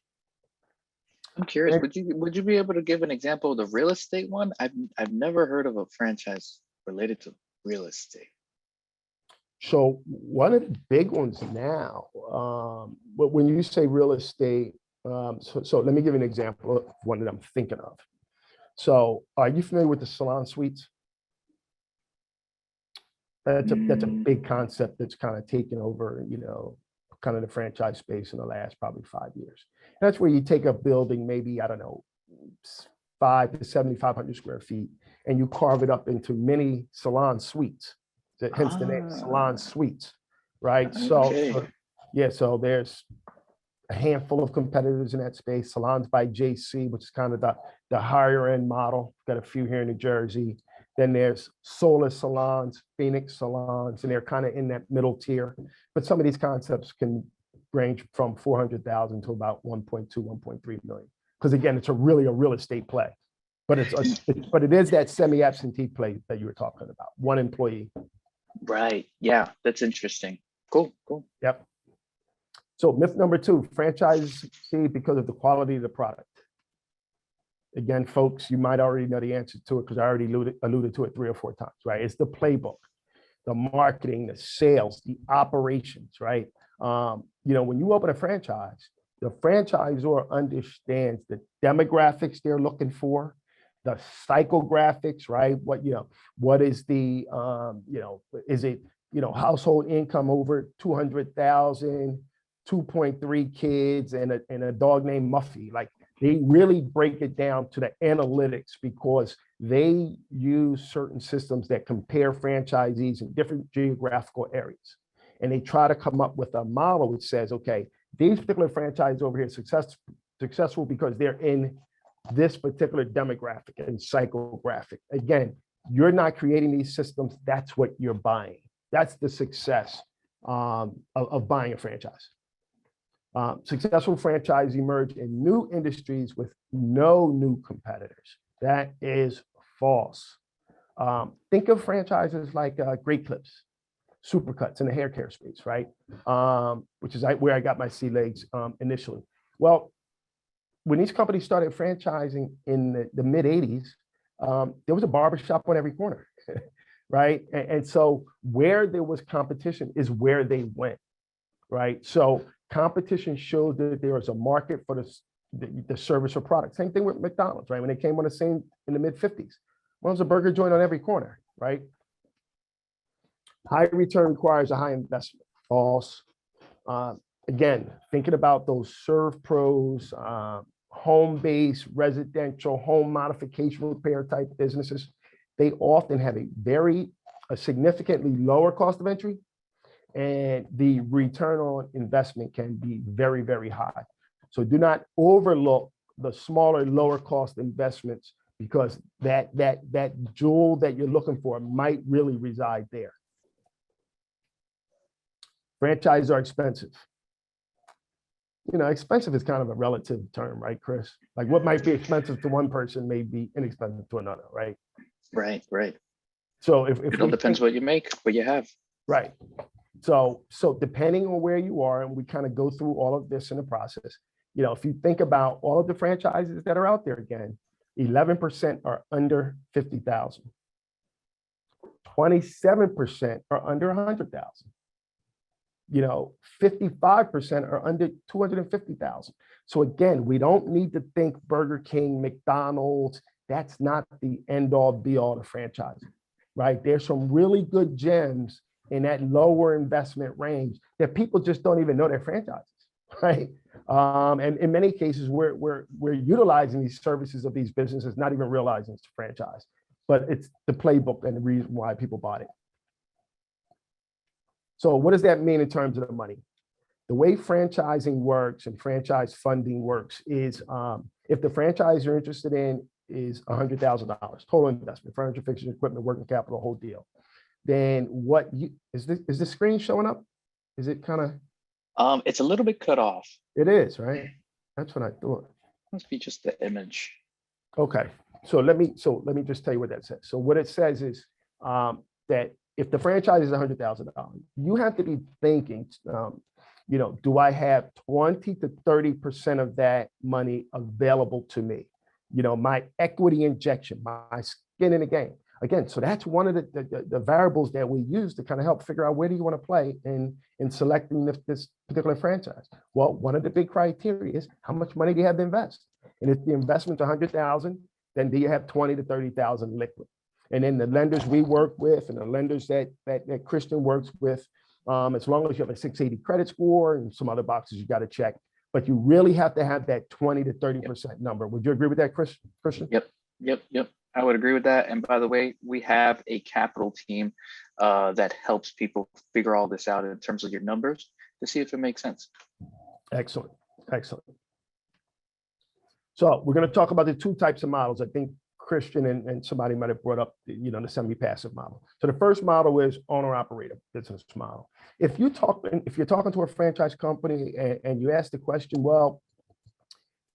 I'm curious, would you be able to give an example of the real estate one? I've never heard of a franchise related to real estate. So one of the big ones now, but when you say real estate, so let me give you an example of one that I'm thinking of. So are you familiar with the salon suites? That's a big concept that's kind of taken over, kind of the franchise space in the last probably 5 years. That's where you take a building, maybe, I don't know, 500 to 7,500 square feet, and you carve it up into many salon suites. Hence the name salon suites, right? Okay. So there's a handful of competitors in that space. Salons by JC, which is kind of the higher end model. Got a few here in New Jersey. Then there's Solar Salons, Phoenix Salons, and they're kind of in that middle tier. But some of these concepts can range from 400,000 to about 1.2, 1.3 million. Because again, it's really a real estate play. But but it is that semi-absentee play that you were talking about, one employee. Right. Yeah, that's interesting. Cool. Yep. So myth number 2, franchisee because of the quality of the product. Again, folks, you might already know the answer to it because I already alluded to it 3 or 4 times, right? It's the playbook, the marketing, the sales, the operations, right? When you open a franchise, the franchisor understands the demographics they're looking for, the psychographics, right? What is the, is it, household income over 200,000, 2.3 kids and a dog named Muffy. Like they really break it down to the analytics because they use certain systems that compare franchisees in different geographical areas. And they try to come up with a model which says, okay, these particular franchises over here successful because they're in this particular demographic and psychographic. Again, you're not creating these systems. That's what you're buying. That's the success of buying a franchise. Successful franchises emerge in new industries with no new competitors. That is false. Think of franchises like Great Clips, Supercuts in the hair care space, right? Which is where I got my sea legs initially. Well, when these companies started franchising in the mid 80s, there was a barbershop on every corner, right? And so where there was competition is where they went, right? So competition showed that there was a market for the service or product. Same thing with McDonald's, right? When they came on the scene in the mid 50s, well, there's a burger joint on every corner, right? High return requires a high investment. False. Again, thinking about those serve pros, home-based, residential, home modification repair type businesses, they often have a significantly lower cost of entry, and the return on investment can be very, very high. So do not overlook the smaller, lower cost investments because that jewel that you're looking for might really reside there. Franchises are expensive. Expensive is kind of a relative term, right, Chris? Like what might be expensive to one person may be inexpensive to another, right? Right. So if it all depends what you make, what you have. Right. So depending on where you are, and we kind of go through all of this in the process, if you think about all of the franchises that are out there, again, 11% are under 50,000. 27% are under 100,000. 55% are under 250,000. So again, we don't need to think Burger King, McDonald's. That's not the end all be all to franchising, right? There's some really good gems in that lower investment range that people just don't even know they're franchises, right? And in many cases, we're utilizing these services of these businesses, not even realizing it's a franchise, but it's the playbook and the reason why people bought it. So what does that mean in terms of the money? The way franchising works and franchise funding works is if the franchise you're interested in is $100,000 total investment, furniture, fixtures, equipment, working capital, whole deal. Then is the screen showing up? Is it kind of? It's a little bit cut off. It is, right? That's what I thought. Must be just the image. Okay, so let me just tell you what that says. So what it says is that if the franchise is $100,000, you have to be thinking, do I have 20 to 30% of that money available to me? My equity injection, my skin in the game. Again, so that's one of the variables that we use to kind of help figure out where do you want to play in selecting this particular franchise. Well, one of the big criteria is how much money do you have to invest? And if the investment's 100,000, then do you have 20 to 30,000 liquid? And then the lenders we work with and the lenders that Christian works with, as long as you have a 680 credit score and some other boxes you got to check, but you really have to have that 20 to 30% number. Would you agree with that, Christian? Yep. I would agree with that. And by the way, we have a capital team that helps people figure all this out in terms of your numbers to see if it makes sense. Excellent. So we're going to talk about the two types of models. I think Christian and somebody might have brought up, the semi-passive model. So the first model is owner-operator business model. If you're talking to a franchise company and you ask the question, well,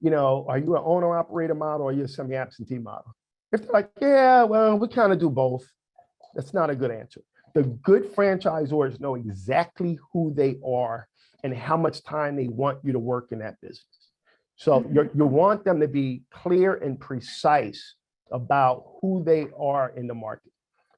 are you an owner-operator model or are you a semi-absentee model? If they're like, yeah, well, we kind of do both, that's not a good answer. The good franchisors know exactly who they are and how much time they want you to work in that business. So you want them to be clear and precise about who they are in the market.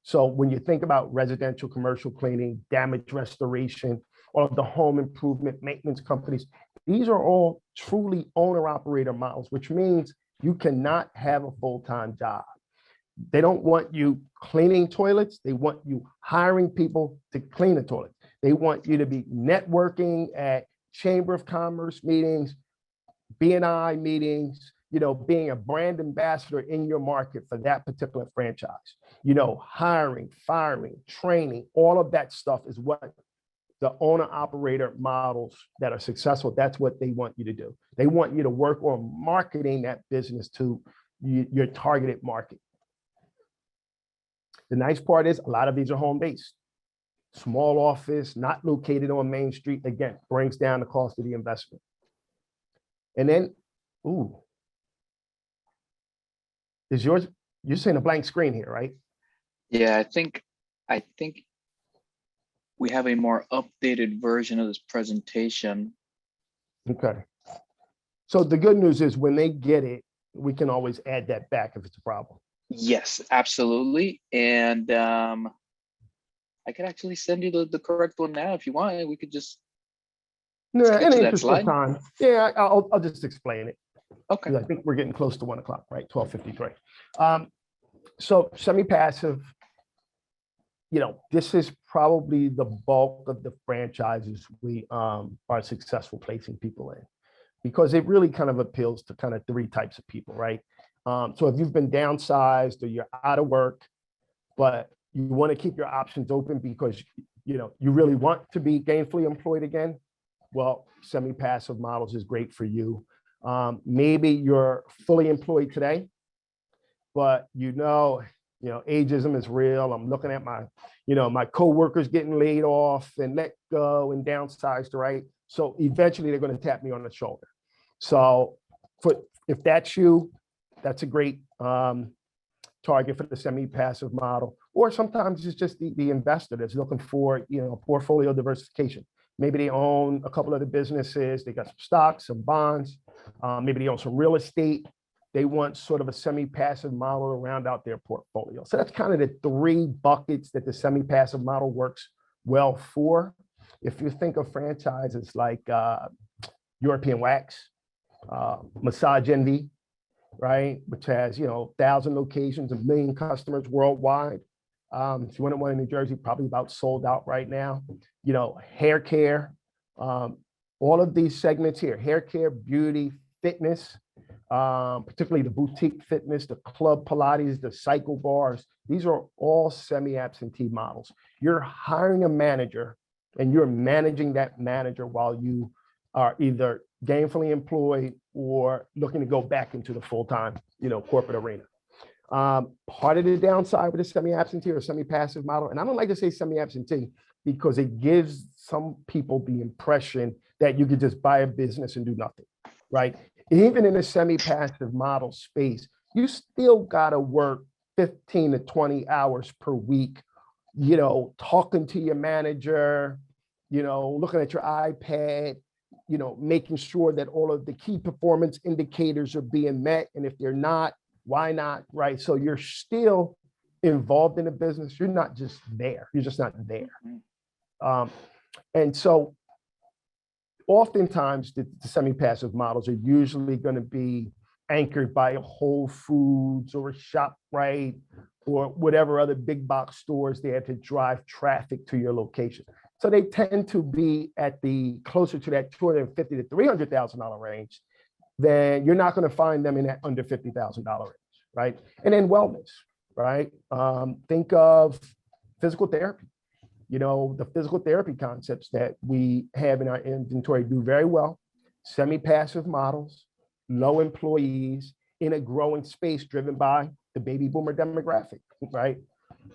So when you think about residential, commercial cleaning, damage restoration, all of the home improvement maintenance companies, these are all truly owner-operator models, which means you cannot have a full-time job. They don't want you cleaning toilets. They want you hiring people to clean the toilet. They want you to be networking at Chamber of Commerce meetings, B&I meetings, being a brand ambassador in your market for that particular franchise. Hiring, firing, training, all of that stuff is what the owner-operator models that are successful, that's what they want you to do. They want you to work on marketing that business to your targeted market. The nice part is a lot of these are home-based. Small office, not located on Main Street, again, brings down the cost of the investment. And then, is yours, you're seeing a blank screen here, right? Yeah, I think we have a more updated version of this presentation. Okay. So the good news is when they get it, we can always add that back if it's a problem. Yes, absolutely. And I could actually send you the correct one now if you want. We could just in the interest of time. Yeah, I'll just explain it. Okay. I think we're getting close to 1 o'clock, right? 12:53. So semi-passive, this is probably the bulk of the franchises we are successful placing people in, because it really kind of appeals to kind of 3 types of people, right? So if you've been downsized or you're out of work, but you want to keep your options open because you really want to be gainfully employed again, well, semi-passive models is great for you. Maybe you're fully employed today, but ageism is real. I'm looking at my coworkers getting laid off and let go and downsized, right? So eventually they're going to tap me on the shoulder. So if that's you, that's a great target for the semi-passive model. Or sometimes it's just the investor that's looking for portfolio diversification. Maybe they own a couple of the businesses. They got some stocks, some bonds. Maybe they own some real estate. They want sort of a semi-passive model to round out their portfolio. So that's kind of the 3 buckets that the semi-passive model works well for. If you think of franchises like European Wax, Massage Envy, right, which has 1,000 locations, 1 million customers worldwide. If you went to one in New Jersey, probably about sold out right now. Hair care, all of these segments here: hair care, beauty, fitness, particularly the boutique fitness, the club Pilates, the cycle bars. These are all semi-absentee models. You're hiring a manager and you're managing that manager while you are either gainfully employed or looking to go back into the full-time, corporate arena. Part of the downside with a semi-absentee or semi-passive model, and I don't like to say semi-absentee because it gives some people the impression that you could just buy a business and do nothing, right? Even in a semi-passive model space, you still got to work 15 to 20 hours per week, talking to your manager, looking at your iPad, making sure that all of the key performance indicators are being met. And if they're not, why not, right? So you're still involved in the business. You're not just there. You're just not there. And so oftentimes the semi-passive models are usually going to be anchored by a Whole Foods or a ShopRite or whatever other big box stores there to drive traffic to your location. So they tend to be at the closer to that $250,000 to $300,000 range. Then you're not going to find them in that under $50,000 range, right? And then wellness, right? Think of physical therapy. The physical therapy concepts that we have in our inventory do very well. Semi-passive models, low employees in a growing space driven by the baby boomer demographic, right?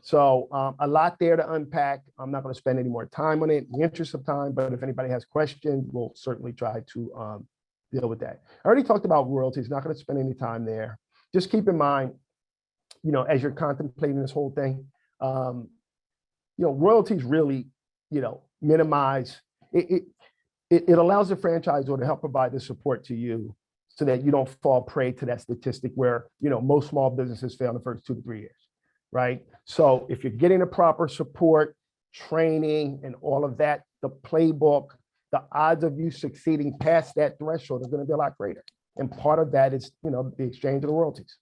So a lot there to unpack. I'm not going to spend any more time on it in the interest of time, but if anybody has questions, we'll certainly try to deal with that. I already talked about royalties, not going to spend any time there. Just keep in mind, as you're contemplating this whole thing, royalties really, minimize it. It allows the franchisor to help provide the support to you so that you don't fall prey to that statistic where, most small businesses fail in the first 2 to 3 years, right? So if you're getting the proper support, training, and all of that, the playbook, the odds of you succeeding past that threshold are going to be a lot greater. And part of that is, the exchange of the royalties.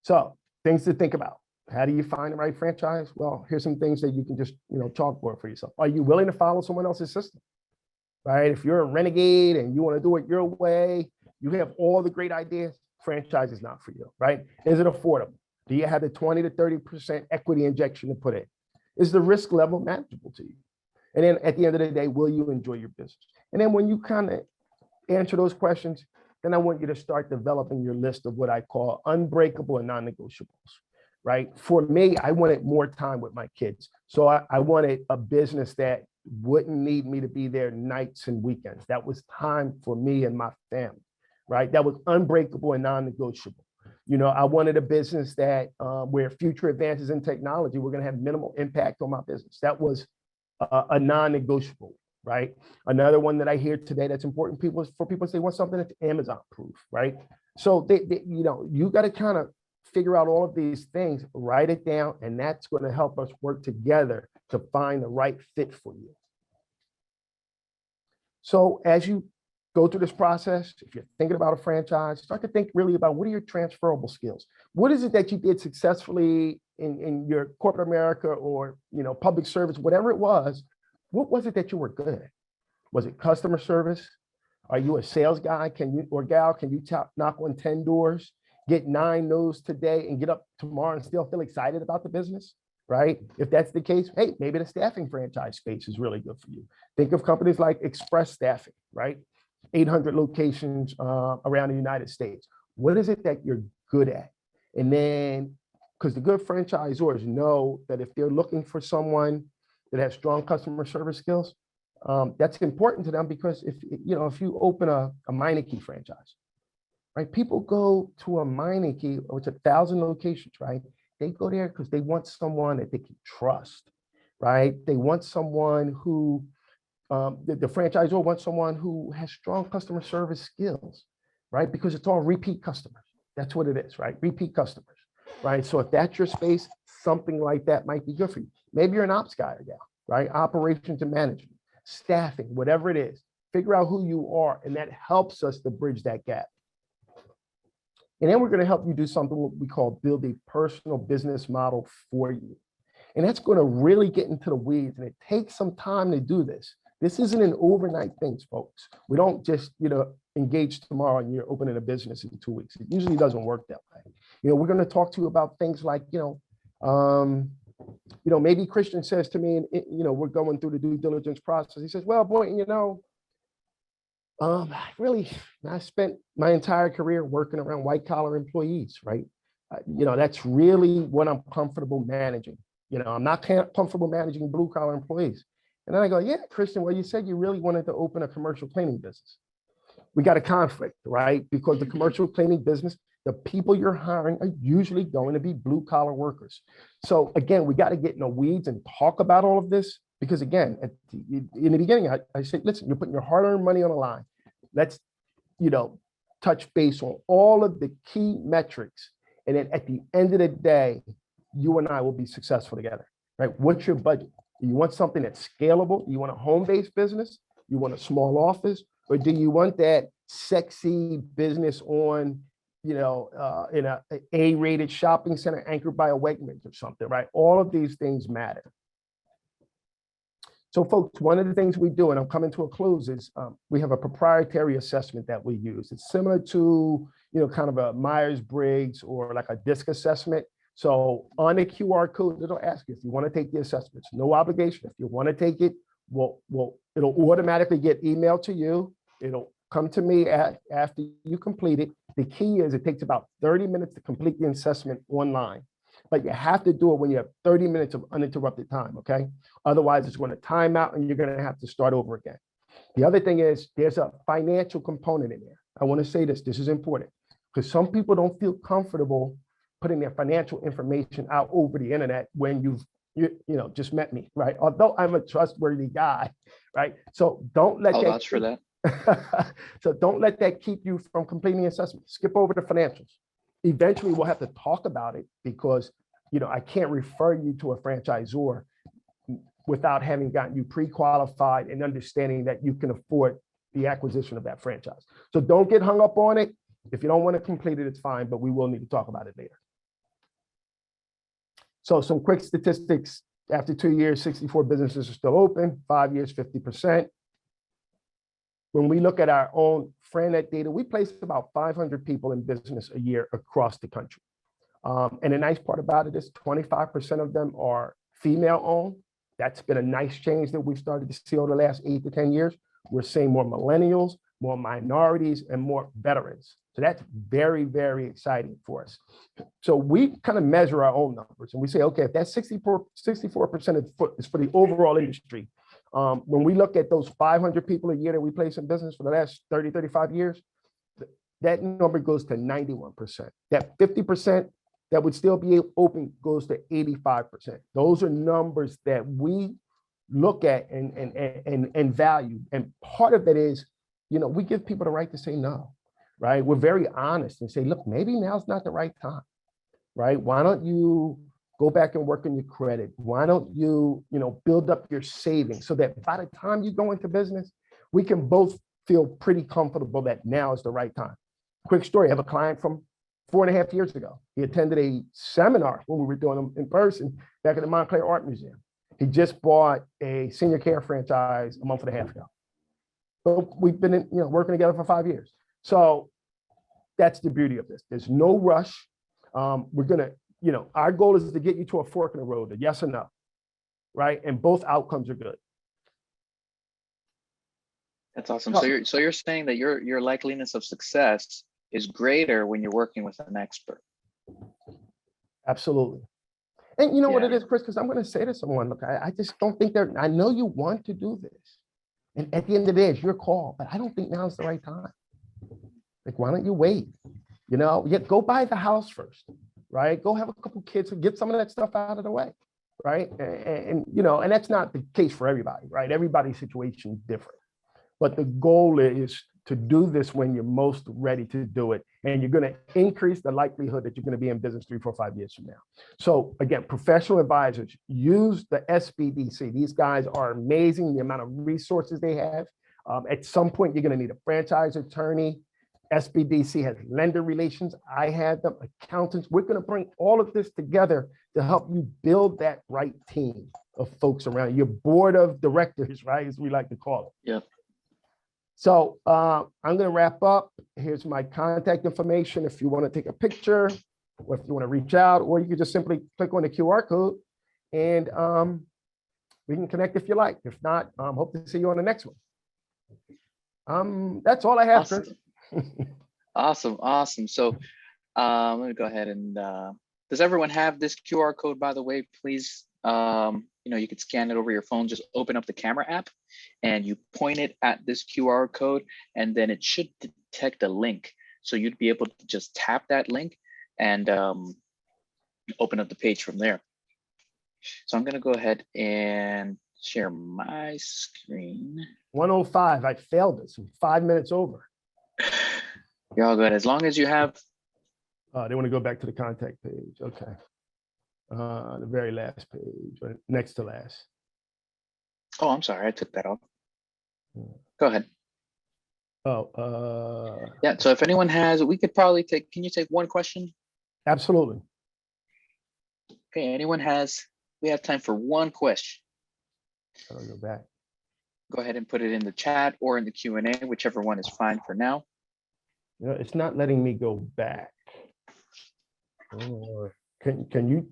So things to think about. How do you find the right franchise? Well, here's some things that you can just, chalkboard for yourself. Are you willing to follow someone else's system? Right? If you're a renegade and you want to do it your way, you have all the great ideas, franchise is not for you, right? Is it affordable? Do you have the 20 to 30% equity injection to put in? Is the risk level manageable to you? And then at the end of the day, will you enjoy your business? And then when you kind of answer those questions, then I want you to start developing your list of what I call unbreakable and non-negotiables, right? For me, I wanted more time with my kids. So I wanted a business that wouldn't need me to be there nights and weekends. That was time for me and my family, right? That was unbreakable and non-negotiable. I wanted a business that where future advances in technology were going to have minimal impact on my business. That was a non-negotiable, right? Another one that I hear today that's important for people say want something that's Amazon proof, right? So you got to kind of figure out all of these things, write it down, and that's going to help us work together to find the right fit for you. So as you go through this process, if you're thinking about a franchise, start to think really about what are your transferable skills? What is it that you did successfully in your corporate America or public service, whatever it was? What was it that you were good at? Was it customer service? Are you a sales guy? Can you knock on 10 doors, get 9 no's today and get up tomorrow and still feel excited about the business, right? If that's the case, hey, maybe the staffing franchise space is really good for you. Think of companies like Express Staffing, right? 800 locations around the United States. What is it that you're good at? And then, because the good franchisors know that if they're looking for someone that has strong customer service skills, that's important to them, because if you open a Meineke franchise, right? People go to a Meineke, which 1,000 locations, right? They go there because they want someone that they can trust, right? They want someone who, the franchisor wants someone who has strong customer service skills, right? Because it's all repeat customers. That's what it is, right? Repeat customers, right? So if that's your space, something like that might be good for you. Maybe you're an ops guy or gal, right? Operations and management, staffing, whatever it is. Figure out who you are, and that helps us to bridge that gap. And then we're going to help you do something what we call build a personal business model for you. And that's going to really get into the weeds, and it takes some time to do this. This isn't an overnight thing, folks. We don't just, engage tomorrow and you're opening a business in 2 weeks. It usually doesn't work that way. We're going to talk to you about things like, maybe Christian says to me, and we're going through the due diligence process. He says, well, Boynton, I spent my entire career working around white collar employees, right? That's really what I'm comfortable managing. I'm not comfortable managing blue collar employees. And then I go, yeah, Christian, well, you said you really wanted to open a commercial cleaning business. We got a conflict, right? Because the commercial cleaning business, the people you're hiring are usually going to be blue collar workers. So again, we got to get in the weeds and talk about all of this, because again, in the beginning, I said, listen, you're putting your hard-earned money on the line. Let's, touch base on all of the key metrics. And then at the end of the day, you and I will be successful together, right? What's your budget? Do you want something that's scalable? Do you want a home-based business? You want a small office? Or do you want that sexy business on, in a A-rated shopping center anchored by a Wegmans or something, right? All of these things matter. So folks, one of the things we do, and I'm coming to a close, is we have a proprietary assessment that we use. It's similar to, kind of a Myers-Briggs or like a DISC assessment. So on the QR code, it'll ask you if you want to take the assessments. No obligation. If you want to take it, it'll automatically get emailed to you. It'll come to me after you complete it. The key is it takes about 30 minutes to complete the assessment online. But you have to do it when you have 30 minutes of uninterrupted time, okay? Otherwise, it's going to time out and you're going to have to start over again. The other thing is there's a financial component in there. I want to say this is important, because some people don't feel comfortable putting their financial information out over the internet when you've just met me, right? Although I'm a trustworthy guy, right? So don't let I'll vouch for that. So don't let that keep you from completing the assessment. Skip over the financials. Eventually, we'll have to talk about it, because I can't refer you to a franchisor without having gotten you pre-qualified and understanding that you can afford the acquisition of that franchise. So don't get hung up on it. If you don't want to complete it, it's fine, but we will need to talk about it later. So some quick statistics. After 2 years, 64 businesses are still open. 5 years, 50%. When we look at our own Franet data, we place about 500 people in business a year across the country. And the nice part about it is 25% of them are female-owned. That's been a nice change that we've started to see over the last 8 to 10 years. We're seeing more millennials, more minorities, and more veterans. So that's very, very exciting for us. So we kind of measure our own numbers and we say, okay, if that's 64% is for the overall industry, when we look at those 500 people a year that we place in business for the last 30, 35 years, that number goes to 91%. That 50% that would still be open goes to 85%. Those are numbers that we look at and value. And part of it is, we give people the right to say no, right? We're very honest and say, look, maybe now's not the right time, right? Why don't you go back and work on your credit? Why don't you, build up your savings so that by the time you go into business, we can both feel pretty comfortable that now is the right time. Quick story, I have a client from 4.5 years ago. He attended a seminar when we were doing them in person back at the Montclair Art Museum. He just bought a senior care franchise a month and a half ago. But we've been working together for 5 years. So that's the beauty of this. There's no rush. We're going to, our goal is to get you to a fork in the road, a yes or no, right? And both outcomes are good. That's awesome. So you're saying that your likeliness of success is greater when you're working with an expert. Absolutely. And you know what it is, Chris, because I'm going to say to someone, look, I just don't think I know you want to do this. And at the end of the day, it's your call, but I don't think now's the right time. Like, why don't you wait? Go buy the house first, right? Go have a couple kids and get some of that stuff out of the way, right? And that's not the case for everybody, right? Everybody's situation is different. But the goal is to do this when you're most ready to do it. And you're going to increase the likelihood that you're going to be in business 3, 4, 5 years from now. So again, professional advisors, use the SBDC. These guys are amazing, the amount of resources they have. At some point, you're going to need a franchise attorney. SBDC has lender relations. I have them, accountants. We're going to bring all of this together to help you build that right team of folks around your board of directors, right, as we like to call it. Yeah. So I'm going to wrap up. Here's my contact information if you want to take a picture or if you want to reach out, or you can just simply click on the QR code and we can connect if you like. If not, hope to see you on the next one. That's all I have. Awesome. Awesome. So let me go ahead and does everyone have this QR code, by the way? Please you could scan it over your phone. Just open up the camera app and you point it at this QR code, and then it should detect a link. So you'd be able to just tap that link and open up the page from there. So I'm going to go ahead and share my screen. 105. I failed this. I'm 5 minutes over. You're all good. As long as you have. They want to go back to the contact page. Okay. The very last page, right next to last. Oh, I'm sorry. I took that off. Go ahead. Yeah. So if anyone has, we could probably take, can you take one question? Absolutely. Okay. Anyone has, we have time for one question. I'll go back. Go ahead and put it in the chat or in the Q&A, whichever one is fine for now. You know, it's not letting me go back. Or can you,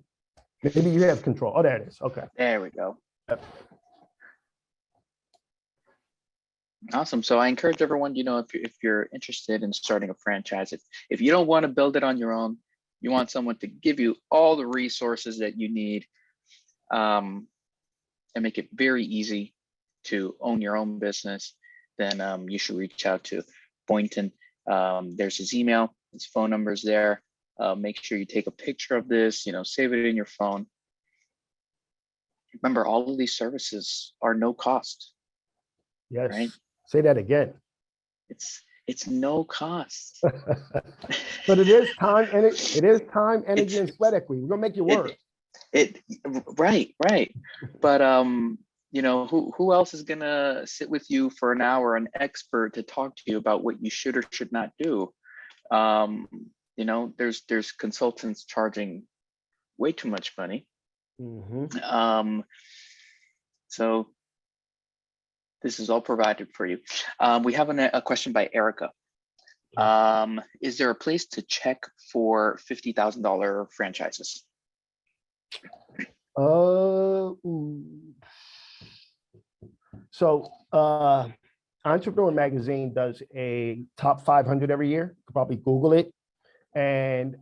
maybe you have control. Oh, there it is. Okay. There we go. Yep. Awesome. So I encourage everyone, if you're interested in starting a franchise, if you don't want to build it on your own, you want someone to give you all the resources that you need, and make it very easy to own your own business, then you should reach out to Boynton. There's his email, his phone number is there. Make sure you take a picture of this, save it in your phone. Remember, all of these services are no cost. Yes. Right? Say that again. It's no cost. But it is time, and it is time, energy, and sweat equity. We're gonna make you work. Right. But who else is gonna sit with you for an hour, an expert to talk to you about what you should or should not do? There's consultants charging way too much money. Mm-hmm. So this is all provided for you. We have a question by Erica. Is there a place to check for $50,000 franchises? So Entrepreneur Magazine does a top 500 every year. You could probably Google it, and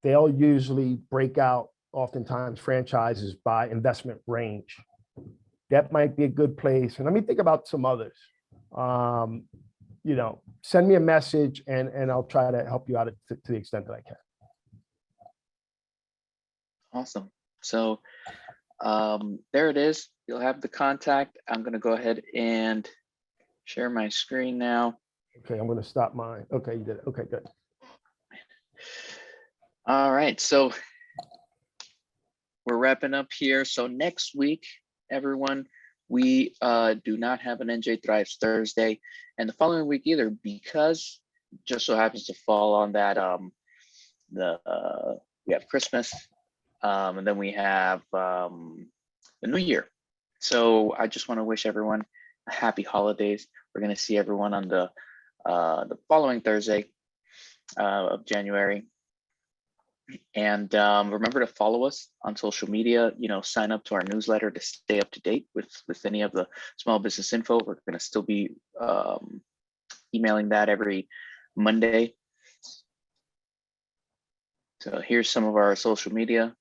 they'll usually break out oftentimes franchises by investment range. That might be a good place. And let me think about some others. Send me a message and I'll try to help you out to the extent that I can. Awesome. So there it is. You'll have the contact. I'm going to go ahead and share my screen now. Okay, I'm going to stop mine. Okay, you did it. Okay, good. All right. So we're wrapping up here. So next week, everyone, we do not have an NJ Thrives Thursday, and the following week either, because it just so happens to fall on that we have Christmas, and then we have the New Year. So I just want to wish everyone a happy holidays. We're going to see everyone on the following Thursday of January. And remember to follow us on social media, sign up to our newsletter to stay up to date with any of the small business info. We're going to still be emailing that every Monday. So here's some of our social media.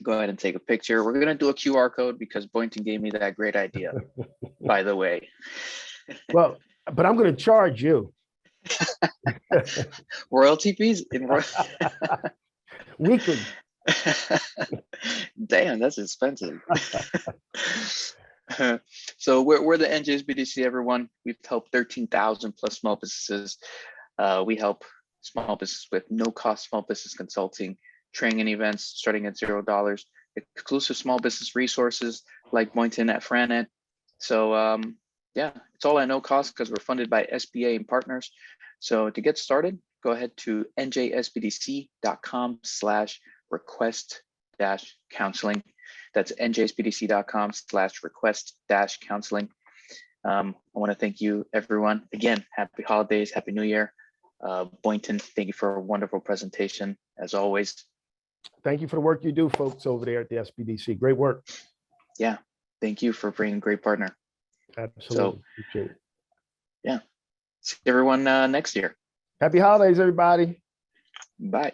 Go ahead and take a picture. We're going to do a QR code because Boynton gave me that great idea, by the way. Well, but I'm going to charge you. Royalty fees weekly. Damn, that's expensive. So we're the NJSBDC, everyone. We've helped 13,000 plus small businesses. We help small business with no cost small business consulting, training and events starting at $0, exclusive small business resources like Boynton at Franet. So yeah, it's all at no cost because we're funded by SBA and partners. So to get started, go ahead to njsbdc.com/request-counseling. That's njsbdc.com/request-counseling. I want to thank you, everyone. Again, happy holidays, happy New Year. Boynton, thank you for a wonderful presentation, as always. Thank you for the work you do, folks, over there at the SBDC. Great work. Yeah, thank you for bringing a great partner. Absolutely. So, appreciate it. Yeah, see everyone next year. Happy holidays, everybody. Bye.